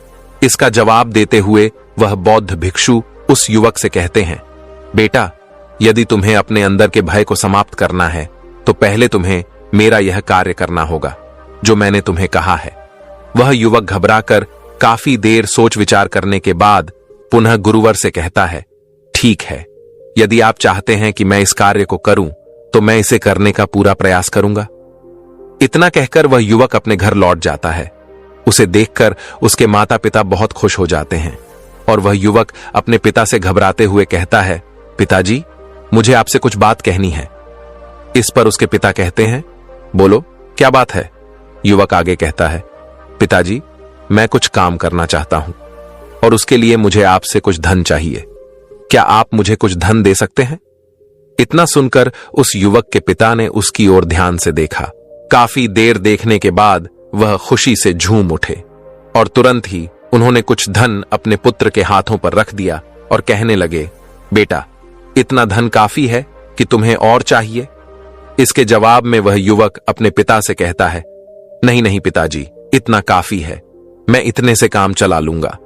इसका जवाब देते हुए वह बौद्ध भिक्षु उस युवक से कहते हैं, बेटा, यदि तुम्हें अपने अंदर के भय को समाप्त करना है तो पहले तुम्हें मेरा यह कार्य करना होगा जो मैंने तुम्हें कहा है। वह युवक घबराकर काफी देर सोच विचार करने के बाद पुनः गुरुवर से कहता है, ठीक है, यदि आप चाहते हैं कि मैं इस कार्य को करूं तो मैं इसे करने का पूरा प्रयास करूंगा। इतना कहकर वह युवक अपने घर लौट जाता है। उसे देखकर उसके माता पिता बहुत खुश हो जाते हैं और वह युवक अपने पिता से घबराते हुए कहता है, पिताजी, मुझे आपसे कुछ बात कहनी है। इस पर उसके पिता कहते हैं, बोलो, क्या बात है? युवक आगे कहता है, पिताजी, मैं कुछ काम करना चाहता हूं और उसके लिए मुझे आपसे कुछ धन चाहिए। क्या आप मुझे कुछ धन दे सकते हैं? इतना सुनकर उस युवक के पिता ने उसकी ओर ध्यान से देखा। काफी देर देखने के बाद वह खुशी से झूम उठे और तुरंत ही उन्होंने कुछ धन अपने पुत्र के हाथों पर रख दिया और कहने लगे, बेटा, इतना धन काफी है कि तुम्हें और चाहिए? इसके जवाब में वह युवक अपने पिता से कहता है, नहीं नहीं पिताजी, इतना काफी है, मैं इतने से काम चला लूंगा।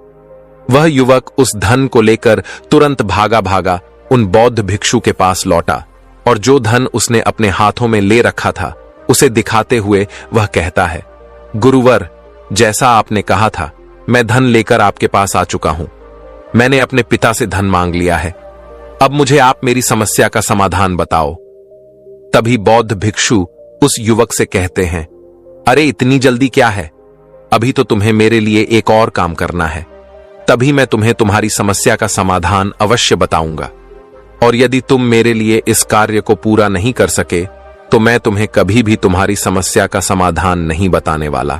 वह युवक उस धन को लेकर तुरंत भागा भागा उन बौद्ध भिक्षु के पास लौटा और जो धन उसने अपने हाथों में ले रखा था उसे दिखाते हुए वह कहता है, गुरुवर, जैसा आपने कहा था, मैं धन लेकर आपके पास आ चुका हूं। मैंने अपने पिता से धन मांग लिया है। अब मुझे आप मेरी समस्या का समाधान बताओ। तभी बौद्ध भिक्षु उस युवक से कहते हैं, अरे इतनी जल्दी क्या है? अभी तो तुम्हें मेरे लिए एक और काम करना है, तभी मैं तुम्हें तुम्हारी समस्या का समाधान अवश्य बताऊंगा। और यदि तुम मेरे लिए इस कार्य को पूरा नहीं कर सके तो मैं तुम्हें कभी भी तुम्हारी समस्या का समाधान नहीं बताने वाला।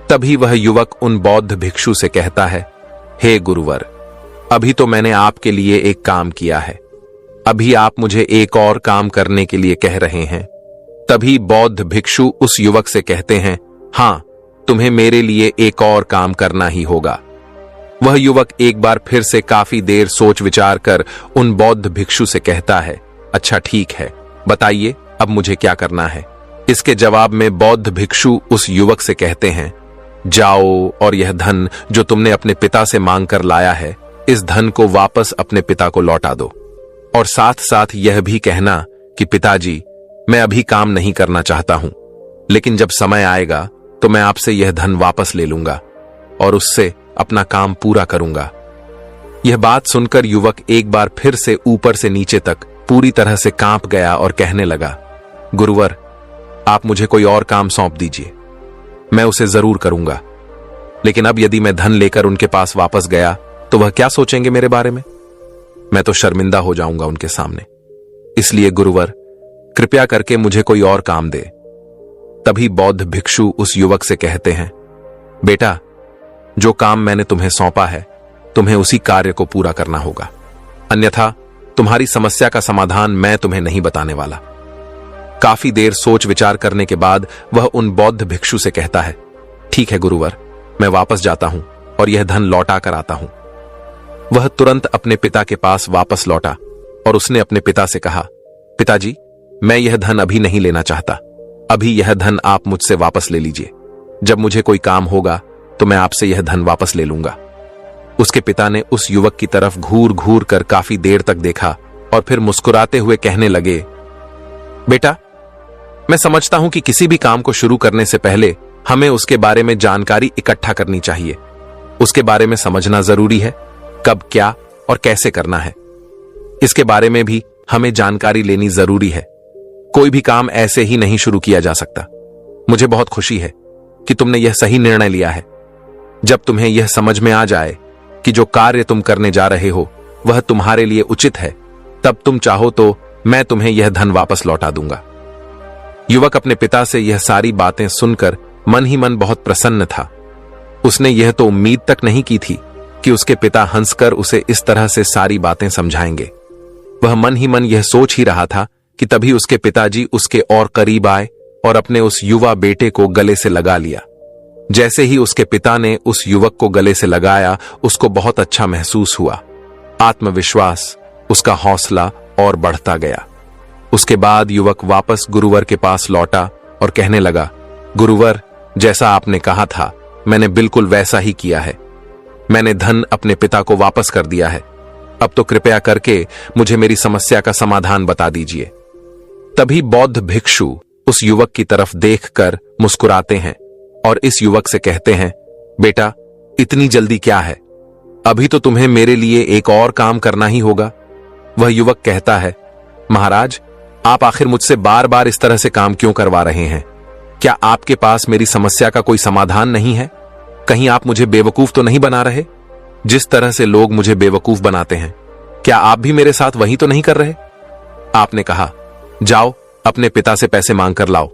तभी वह युवक उन बौद्ध भिक्षु से कहता है, हे गुरुवर, अभी तो मैंने आपके लिए एक काम किया है, अभी आप मुझे एक और काम करने के लिए कह रहे हैं। तभी बौद्ध भिक्षु उस युवक से कहते हैं, हां, तुम्हें मेरे लिए एक और काम करना ही होगा। वह युवक एक बार फिर से काफी देर सोच विचार कर उन बौद्ध भिक्षु से कहता है, अच्छा ठीक है, बताइए अब मुझे क्या करना है? इसके जवाब में बौद्ध भिक्षु उस युवक से कहते हैं, जाओ और यह धन जो तुमने अपने पिता से मांग कर लाया है, इस धन को वापस अपने पिता को लौटा दो। और साथ साथ यह भी कहना कि पिताजी, मैं अभी काम नहीं करना चाहता हूं, लेकिन जब समय आएगा तो मैं आपसे यह धन वापस ले लूंगा और उससे अपना काम पूरा करूंगा। यह बात सुनकर युवक एक बार फिर से ऊपर से नीचे तक पूरी तरह से कांप गया और कहने लगा, गुरुवर, आप मुझे कोई और काम सौंप दीजिए, मैं उसे जरूर करूंगा। लेकिन अब यदि मैं धन लेकर उनके पास वापस गया तो वह क्या सोचेंगे मेरे बारे में? मैं तो शर्मिंदा हो जाऊंगा उनके सामने। इसलिए गुरुवर, कृपया करके मुझे कोई और काम दे। तभी बौद्ध भिक्षु उस युवक से कहते हैं, बेटा, जो काम मैंने तुम्हें सौंपा है, तुम्हें उसी कार्य को पूरा करना होगा, अन्यथा तुम्हारी समस्या का समाधान मैं तुम्हें नहीं बताने वाला। काफी देर सोच विचार करने के बाद वह उन बौद्ध भिक्षु से कहता है, ठीक है गुरुवर, मैं वापस जाता हूं और यह धन लौटा कर आता हूं। वह तुरंत अपने पिता के पास वापस लौटा और उसने अपने पिता से कहा, पिताजी, मैं यह धन अभी नहीं लेना चाहता, अभी यह धन आप मुझसे वापस ले लीजिए। जब मुझे कोई काम होगा तो मैं आपसे यह धन वापस ले लूंगा। उसके पिता ने उस युवक की तरफ घूर घूर कर काफी देर तक देखा और फिर मुस्कुराते हुए कहने लगे, बेटा, मैं समझता हूं कि किसी भी काम को शुरू करने से पहले हमें उसके बारे में जानकारी इकट्ठा करनी चाहिए। उसके बारे में समझना जरूरी है, कब, क्या और कैसे करना है, इसके बारे में भी हमें जानकारी लेनी जरूरी है। कोई भी काम ऐसे ही नहीं शुरू किया जा सकता। मुझे बहुत खुशी है कि तुमने यह सही निर्णय लिया है। जब तुम्हें यह समझ में आ जाए कि जो कार्य तुम करने जा रहे हो वह तुम्हारे लिए उचित है, तब तुम चाहो तो मैं तुम्हें यह धन वापस लौटा दूंगा। युवक अपने पिता से यह सारी बातें सुनकर मन ही मन बहुत प्रसन्न था। उसने यह तो उम्मीद तक नहीं की थी कि उसके पिता हंसकर उसे इस तरह से सारी बातें समझाएंगे। वह मन ही मन यह सोच ही रहा था कि तभी उसके पिताजी उसके और करीब आए और अपने उस युवा बेटे को गले से लगा लिया। जैसे ही उसके पिता ने उस युवक को गले से लगाया, उसको बहुत अच्छा महसूस हुआ। आत्मविश्वास, उसका हौसला और बढ़ता गया। उसके बाद युवक वापस गुरुवर के पास लौटा और कहने लगा, गुरुवर, जैसा आपने कहा था मैंने बिल्कुल वैसा ही किया है। मैंने धन अपने पिता को वापस कर दिया है। अब तो कृपया करके मुझे मेरी समस्या का समाधान बता दीजिए। तभी बौद्ध भिक्षु उस युवक की तरफ देखकर मुस्कुराते हैं और इस युवक से कहते हैं, बेटा, इतनी जल्दी क्या है? अभी तो तुम्हें मेरे लिए एक और काम करना ही होगा। वह युवक कहता है, महाराज, आप आखिर मुझसे बार बार इस तरह से काम क्यों करवा रहे हैं? क्या आपके पास मेरी समस्या का कोई समाधान नहीं है? कहीं आप मुझे बेवकूफ तो नहीं बना रहे? जिस तरह से लोग मुझे बेवकूफ बनाते हैं, क्या आप भी मेरे साथ वही तो नहीं कर रहे? आपने कहा, जाओ अपने पिता से पैसे मांग कर लाओ।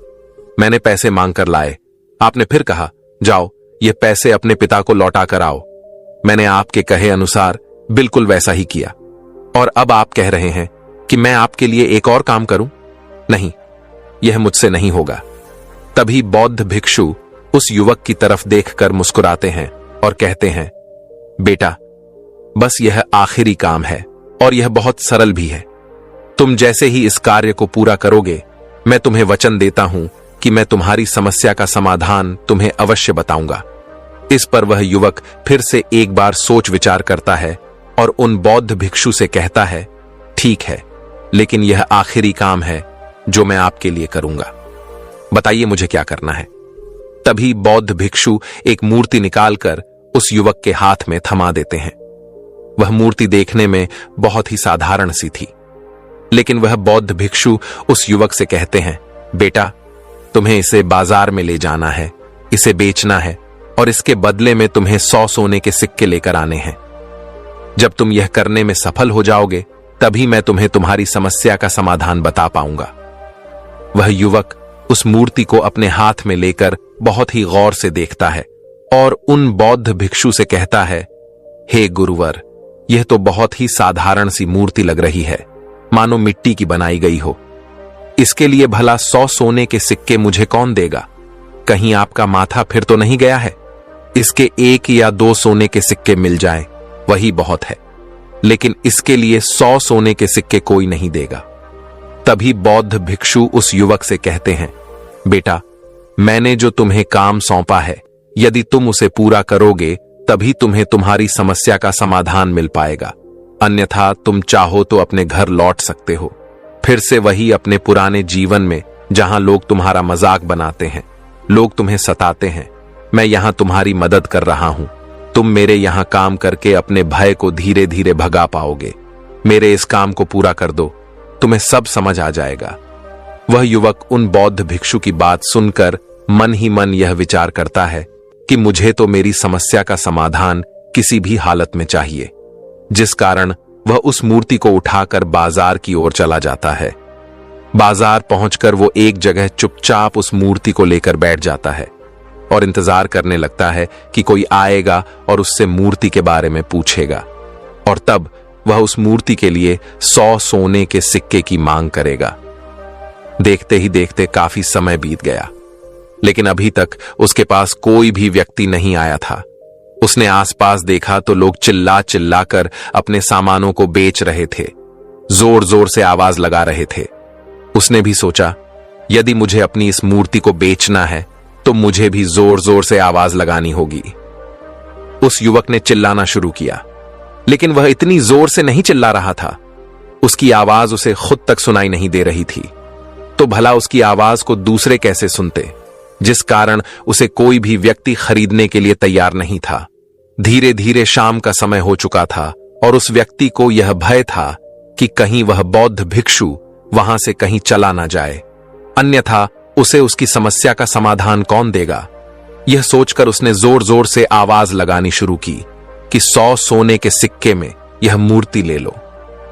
मैंने पैसे मांग कर लाए। आपने फिर कहा, जाओ ये पैसे अपने पिता को लौटा कर आओ। मैंने आपके कहे अनुसार बिल्कुल वैसा ही किया। और अब आप कह रहे हैं कि मैं आपके लिए एक और काम करूं? नहीं, यह मुझसे नहीं होगा। तभी बौद्ध भिक्षु उस युवक की तरफ देखकर मुस्कुराते हैं और कहते हैं, बेटा, बस यह आखिरी काम है और यह बहुत सरल भी है। तुम जैसे ही इस कार्य को पूरा करोगे, मैं तुम्हें वचन देता हूं कि मैं तुम्हारी समस्या का समाधान तुम्हें अवश्य बताऊंगा। इस पर वह युवक फिर से एक बार सोच विचार करता है और उन बौद्ध भिक्षु से कहता है, ठीक है, लेकिन यह आखिरी काम है जो मैं आपके लिए करूंगा। बताइए मुझे क्या करना है? तभी बौद्ध भिक्षु एक मूर्ति निकालकर उस युवक के हाथ में थमा देते हैं। वह मूर्ति देखने में बहुत ही साधारण सी थी, लेकिन वह बौद्ध भिक्षु उस युवक से कहते हैं, बेटा, तुम्हें इसे बाजार में ले जाना है, इसे बेचना है और इसके बदले में तुम्हें 100 सोने के सिक्के लेकर आने हैं। जब तुम यह करने में सफल हो जाओगे, तभी मैं तुम्हें तुम्हारी समस्या का समाधान बता पाऊंगा। वह युवक उस मूर्ति को अपने हाथ में लेकर बहुत ही गौर से देखता है और उन बौद्ध भिक्षु से कहता है, हे गुरुवर, यह तो बहुत ही साधारण सी मूर्ति लग रही है, मानो मिट्टी की बनाई गई हो। इसके लिए भला 100 सोने के सिक्के मुझे कौन देगा? कहीं आपका माथा फिर तो नहीं गया है? इसके 1 या 2 सोने के सिक्के मिल जाएं, वही बहुत है, लेकिन इसके लिए 100 सोने के सिक्के कोई नहीं देगा। तभी बौद्ध भिक्षु उस युवक से कहते हैं, बेटा, मैंने जो तुम्हें काम सौंपा है, यदि तुम उसे पूरा करोगे तभी तुम्हें तुम्हारी समस्या का समाधान मिल पाएगा, अन्यथा तुम चाहो तो अपने घर लौट सकते हो, फिर से वही अपने पुराने जीवन में जहां लोग तुम्हारा मजाक बनाते हैं, लोग तुम्हें सताते हैं। मैं यहां तुम्हारी मदद कर रहा हूं। तुम मेरे यहां काम करके अपने भय को धीरे धीरे भगा पाओगे। मेरे इस काम को पूरा कर दो, तुम्हें सब समझ आ जाएगा। वह युवक उन बौद्ध भिक्षु की बात सुनकर मन ही मन यह विचार करता है कि मुझे तो मेरी समस्या का समाधान किसी भी हालत में चाहिए, जिस कारण वह उस मूर्ति को उठाकर बाजार की ओर चला जाता है। बाजार पहुंचकर वो एक जगह चुपचाप उस मूर्ति को लेकर बैठ जाता है और इंतजार करने लगता है कि कोई आएगा और उससे मूर्ति के बारे में पूछेगा, और तब वह उस मूर्ति के लिए 100 सोने के सिक्के की मांग करेगा। देखते ही देखते काफी समय बीत गया, लेकिन अभी तक उसके पास कोई भी व्यक्ति नहीं आया था। उसने आसपास देखा तो लोग चिल्ला चिल्ला कर अपने सामानों को बेच रहे थे, जोर जोर से आवाज लगा रहे थे। उसने भी सोचा, यदि मुझे अपनी इस मूर्ति को बेचना है तो मुझे भी जोर जोर से आवाज लगानी होगी। उस युवक ने चिल्लाना शुरू किया, लेकिन वह इतनी जोर से नहीं चिल्ला रहा था। उसकी आवाज उसे खुद तक सुनाई नहीं दे रही थी, तो भला उसकी आवाज को दूसरे कैसे सुनते, जिस कारण उसे कोई भी व्यक्ति खरीदने के लिए तैयार नहीं था। धीरे धीरे शाम का समय हो चुका था और उस व्यक्ति को यह भय था कि कहीं वह बौद्ध भिक्षु वहां से कहीं चला ना जाए, अन्यथा उसे उसकी समस्या का समाधान कौन देगा। यह सोचकर उसने जोर जोर से आवाज लगानी शुरू की कि 100 सोने के सिक्के में यह मूर्ति ले लो।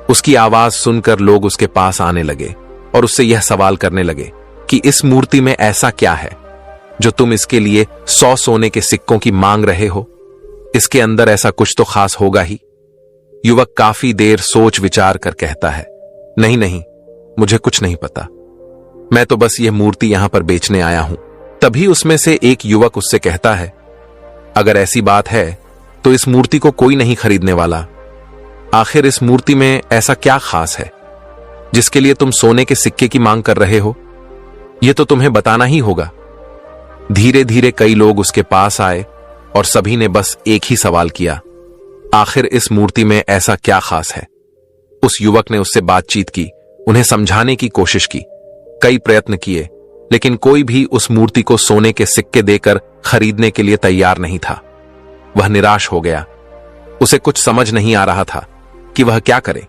उसकी आवाज सुनकर लोग उसके पास आने लगे और उससे यह सवाल करने लगे कि इस मूर्ति में ऐसा क्या है जो तुम इसके लिए 100 सोने के सिक्कों की मांग रहे हो। इसके अंदर ऐसा कुछ तो खास होगा ही। युवक काफी देर सोच विचार कर कहता है, नहीं नहीं, मुझे कुछ नहीं पता, मैं तो बस यह मूर्ति यहां पर बेचने आया हूं। तभी उसमें से एक युवक उससे कहता है, अगर ऐसी बात है तो इस मूर्ति को कोई नहीं खरीदने वाला। आखिर इस मूर्ति में ऐसा क्या खास है जिसके लिए तुम सोने के सिक्के की मांग कर रहे हो? यह तो तुम्हें बताना ही होगा। धीरे धीरे कई लोग उसके पास आए और सभी ने बस एक ही सवाल किया, आखिर इस मूर्ति में ऐसा क्या खास है? उस युवक ने उससे बातचीत की, उन्हें समझाने की कोशिश की, कई प्रयत्न किए, लेकिन कोई भी उस मूर्ति को सोने के सिक्के देकर खरीदने के लिए तैयार नहीं था। वह निराश हो गया। उसे कुछ समझ नहीं आ रहा था कि वह क्या करे।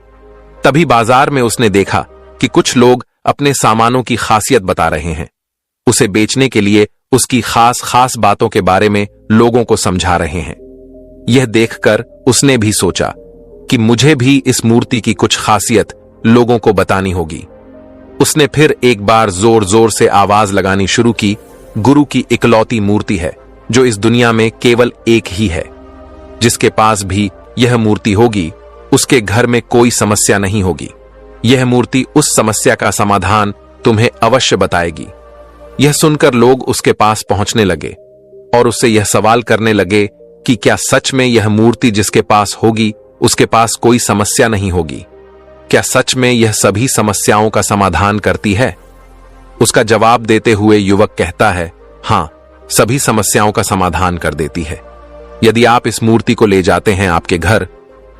तभी बाजार में उसने देखा कि कुछ लोग अपने सामानों की खासियत बता रहे हैं। उसे बेचने के लिए उसकी खास खास बातों के बारे में लोगों को समझा रहे हैं। यह देखकर उसने भी सोचा कि मुझे भी इस मूर्ति की कुछ खासियत लोगों को बतानी होगी। उसने फिर एक बार जोर जोर से आवाज लगानी शुरू की, गुरु की इकलौती मूर्ति है जो इस दुनिया में केवल एक ही है। जिसके पास भी यह मूर्ति होगी उसके घर में कोई समस्या नहीं होगी। यह मूर्ति उस समस्या का समाधान तुम्हें अवश्य बताएगी। यह सुनकर लोग उसके पास पहुंचने लगे और उससे यह सवाल करने लगे कि क्या सच में यह मूर्ति जिसके पास होगी उसके पास कोई समस्या नहीं होगी? क्या सच में यह सभी समस्याओं का समाधान करती है? उसका जवाब देते हुए युवक कहता है, हां, सभी समस्याओं का समाधान कर देती है। यदि आप इस मूर्ति को ले जाते हैं आपके घर,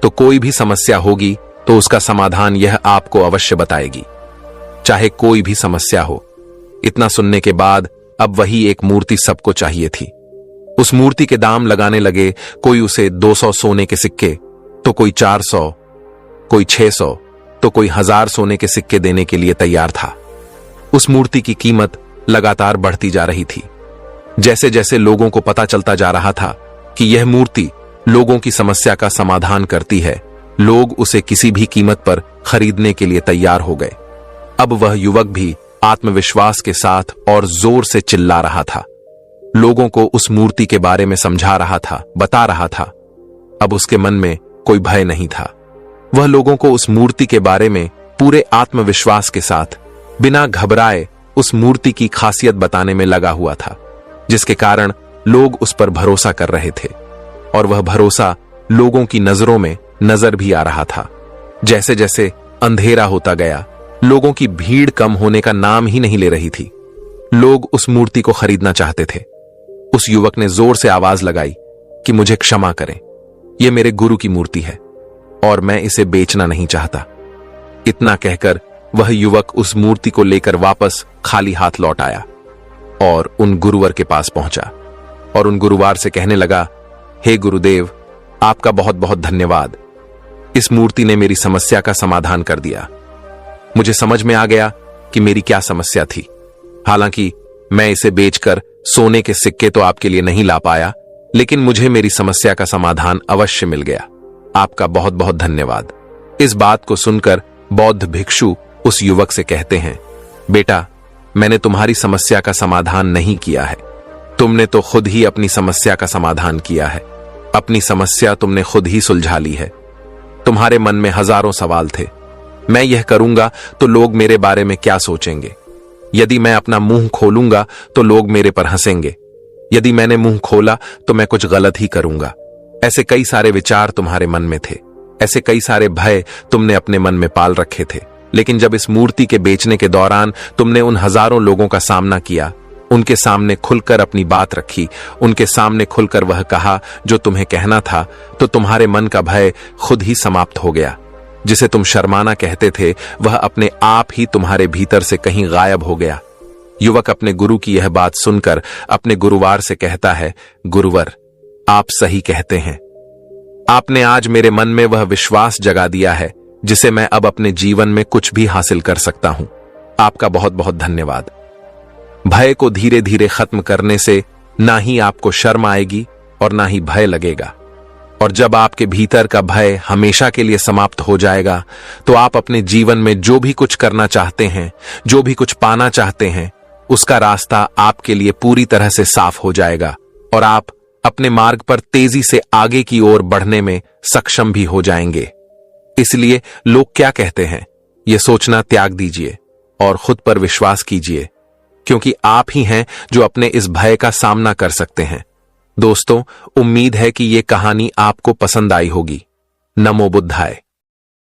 तो कोई भी समस्या होगी तो उसका समाधान यह आपको अवश्य बताएगी, चाहे कोई भी समस्या हो। इतना सुनने के बाद अब वही एक मूर्ति सबको चाहिए थी। उस मूर्ति के दाम लगाने लगे। कोई उसे 200 सोने के सिक्के, तो कोई 400, कोई 600, तो कोई 1000 सोने के सिक्के देने के लिए तैयार था। उस मूर्ति की कीमत लगातार बढ़ती जा रही थी। जैसे जैसे लोगों को पता चलता जा रहा था कि यह मूर्ति लोगों की समस्या का समाधान करती है, लोग उसे किसी भी कीमत पर खरीदने के लिए तैयार हो गए। अब वह युवक भी आत्मविश्वास के साथ और जोर से चिल्ला रहा था, लोगों को उस मूर्ति के बारे में समझा रहा था, बता रहा था। अब उसके मन में कोई भय नहीं था। वह लोगों को उस मूर्ति के बारे में पूरे आत्मविश्वास के साथ बिना घबराए उस मूर्ति की खासियत बताने में लगा हुआ था, जिसके कारण लोग उस पर भरोसा कर रहे थे और वह भरोसा लोगों की नजरों में नजर भी आ रहा था। जैसे जैसे अंधेरा होता गया, लोगों की भीड़ कम होने का नाम ही नहीं ले रही थी। लोग उस मूर्ति को खरीदना चाहते थे। उस युवक ने जोर से आवाज लगाई कि मुझे क्षमा करें, यह मेरे गुरु की मूर्ति है और मैं इसे बेचना नहीं चाहता। इतना कहकर वह युवक उस मूर्ति को लेकर वापस खाली हाथ लौट आया और उन गुरुवर के पास पहुंचा और उन गुरुवार से कहने लगा, हे गुरुदेव, आपका बहुत बहुत धन्यवाद। इस मूर्ति ने मेरी समस्या का समाधान कर दिया। मुझे समझ में आ गया कि मेरी क्या समस्या थी। हालांकि मैं इसे बेचकर सोने के सिक्के तो आपके लिए नहीं ला पाया, लेकिन मुझे मेरी समस्या का समाधान अवश्य मिल गया। आपका बहुत बहुत धन्यवाद। इस बात को सुनकर बौद्ध भिक्षु उस युवक से कहते हैं, बेटा, मैंने तुम्हारी समस्या का समाधान नहीं किया है, तुमने तो खुद ही अपनी समस्या का समाधान किया है। अपनी समस्या तुमने खुद ही सुलझा ली है। तुम्हारे मन में हजारों सवाल थे। मैं यह करूंगा तो लोग मेरे बारे में क्या सोचेंगे? यदि मैं अपना मुंह खोलूंगा तो लोग मेरे पर हंसेंगे। यदि मैंने मुंह खोला तो मैं कुछ गलत ही करूंगा। ऐसे कई सारे विचार तुम्हारे मन में थे। ऐसे कई सारे भय तुमने अपने मन में पाल रखे थे। लेकिन जब इस मूर्ति के बेचने के दौरान तुमने उन हजारों लोगों का सामना किया, उनके सामने खुलकर अपनी बात रखी, उनके सामने खुलकर वह कहा जो तुम्हें कहना था, तो तुम्हारे मन का भय खुद ही समाप्त हो गया। जिसे तुम शर्माना कहते थे, वह अपने आप ही तुम्हारे भीतर से कहीं गायब हो गया। युवक अपने गुरु की यह बात सुनकर अपने गुरुवार से कहता है, गुरुवर, आप सही कहते हैं। आपने आज मेरे मन में वह विश्वास जगा दिया है जिसे मैं अब अपने जीवन में कुछ भी हासिल कर सकता हूं। आपका बहुत बहुत धन्यवाद। भय को धीरे धीरे खत्म करने से ना ही आपको शर्म आएगी और ना ही भय लगेगा। और जब आपके भीतर का भय हमेशा के लिए समाप्त हो जाएगा, तो आप अपने जीवन में जो भी कुछ करना चाहते हैं, जो भी कुछ पाना चाहते हैं, उसका रास्ता आपके लिए पूरी तरह से साफ हो जाएगा और आप अपने मार्ग पर तेजी से आगे की ओर बढ़ने में सक्षम भी हो जाएंगे। इसलिए लोग क्या कहते हैं, यह सोचना त्याग दीजिए और खुद पर विश्वास कीजिए, क्योंकि आप ही हैं जो अपने इस भय का सामना कर सकते हैं। दोस्तों, उम्मीद है कि यह कहानी आपको पसंद आई होगी। नमो बुद्धाय।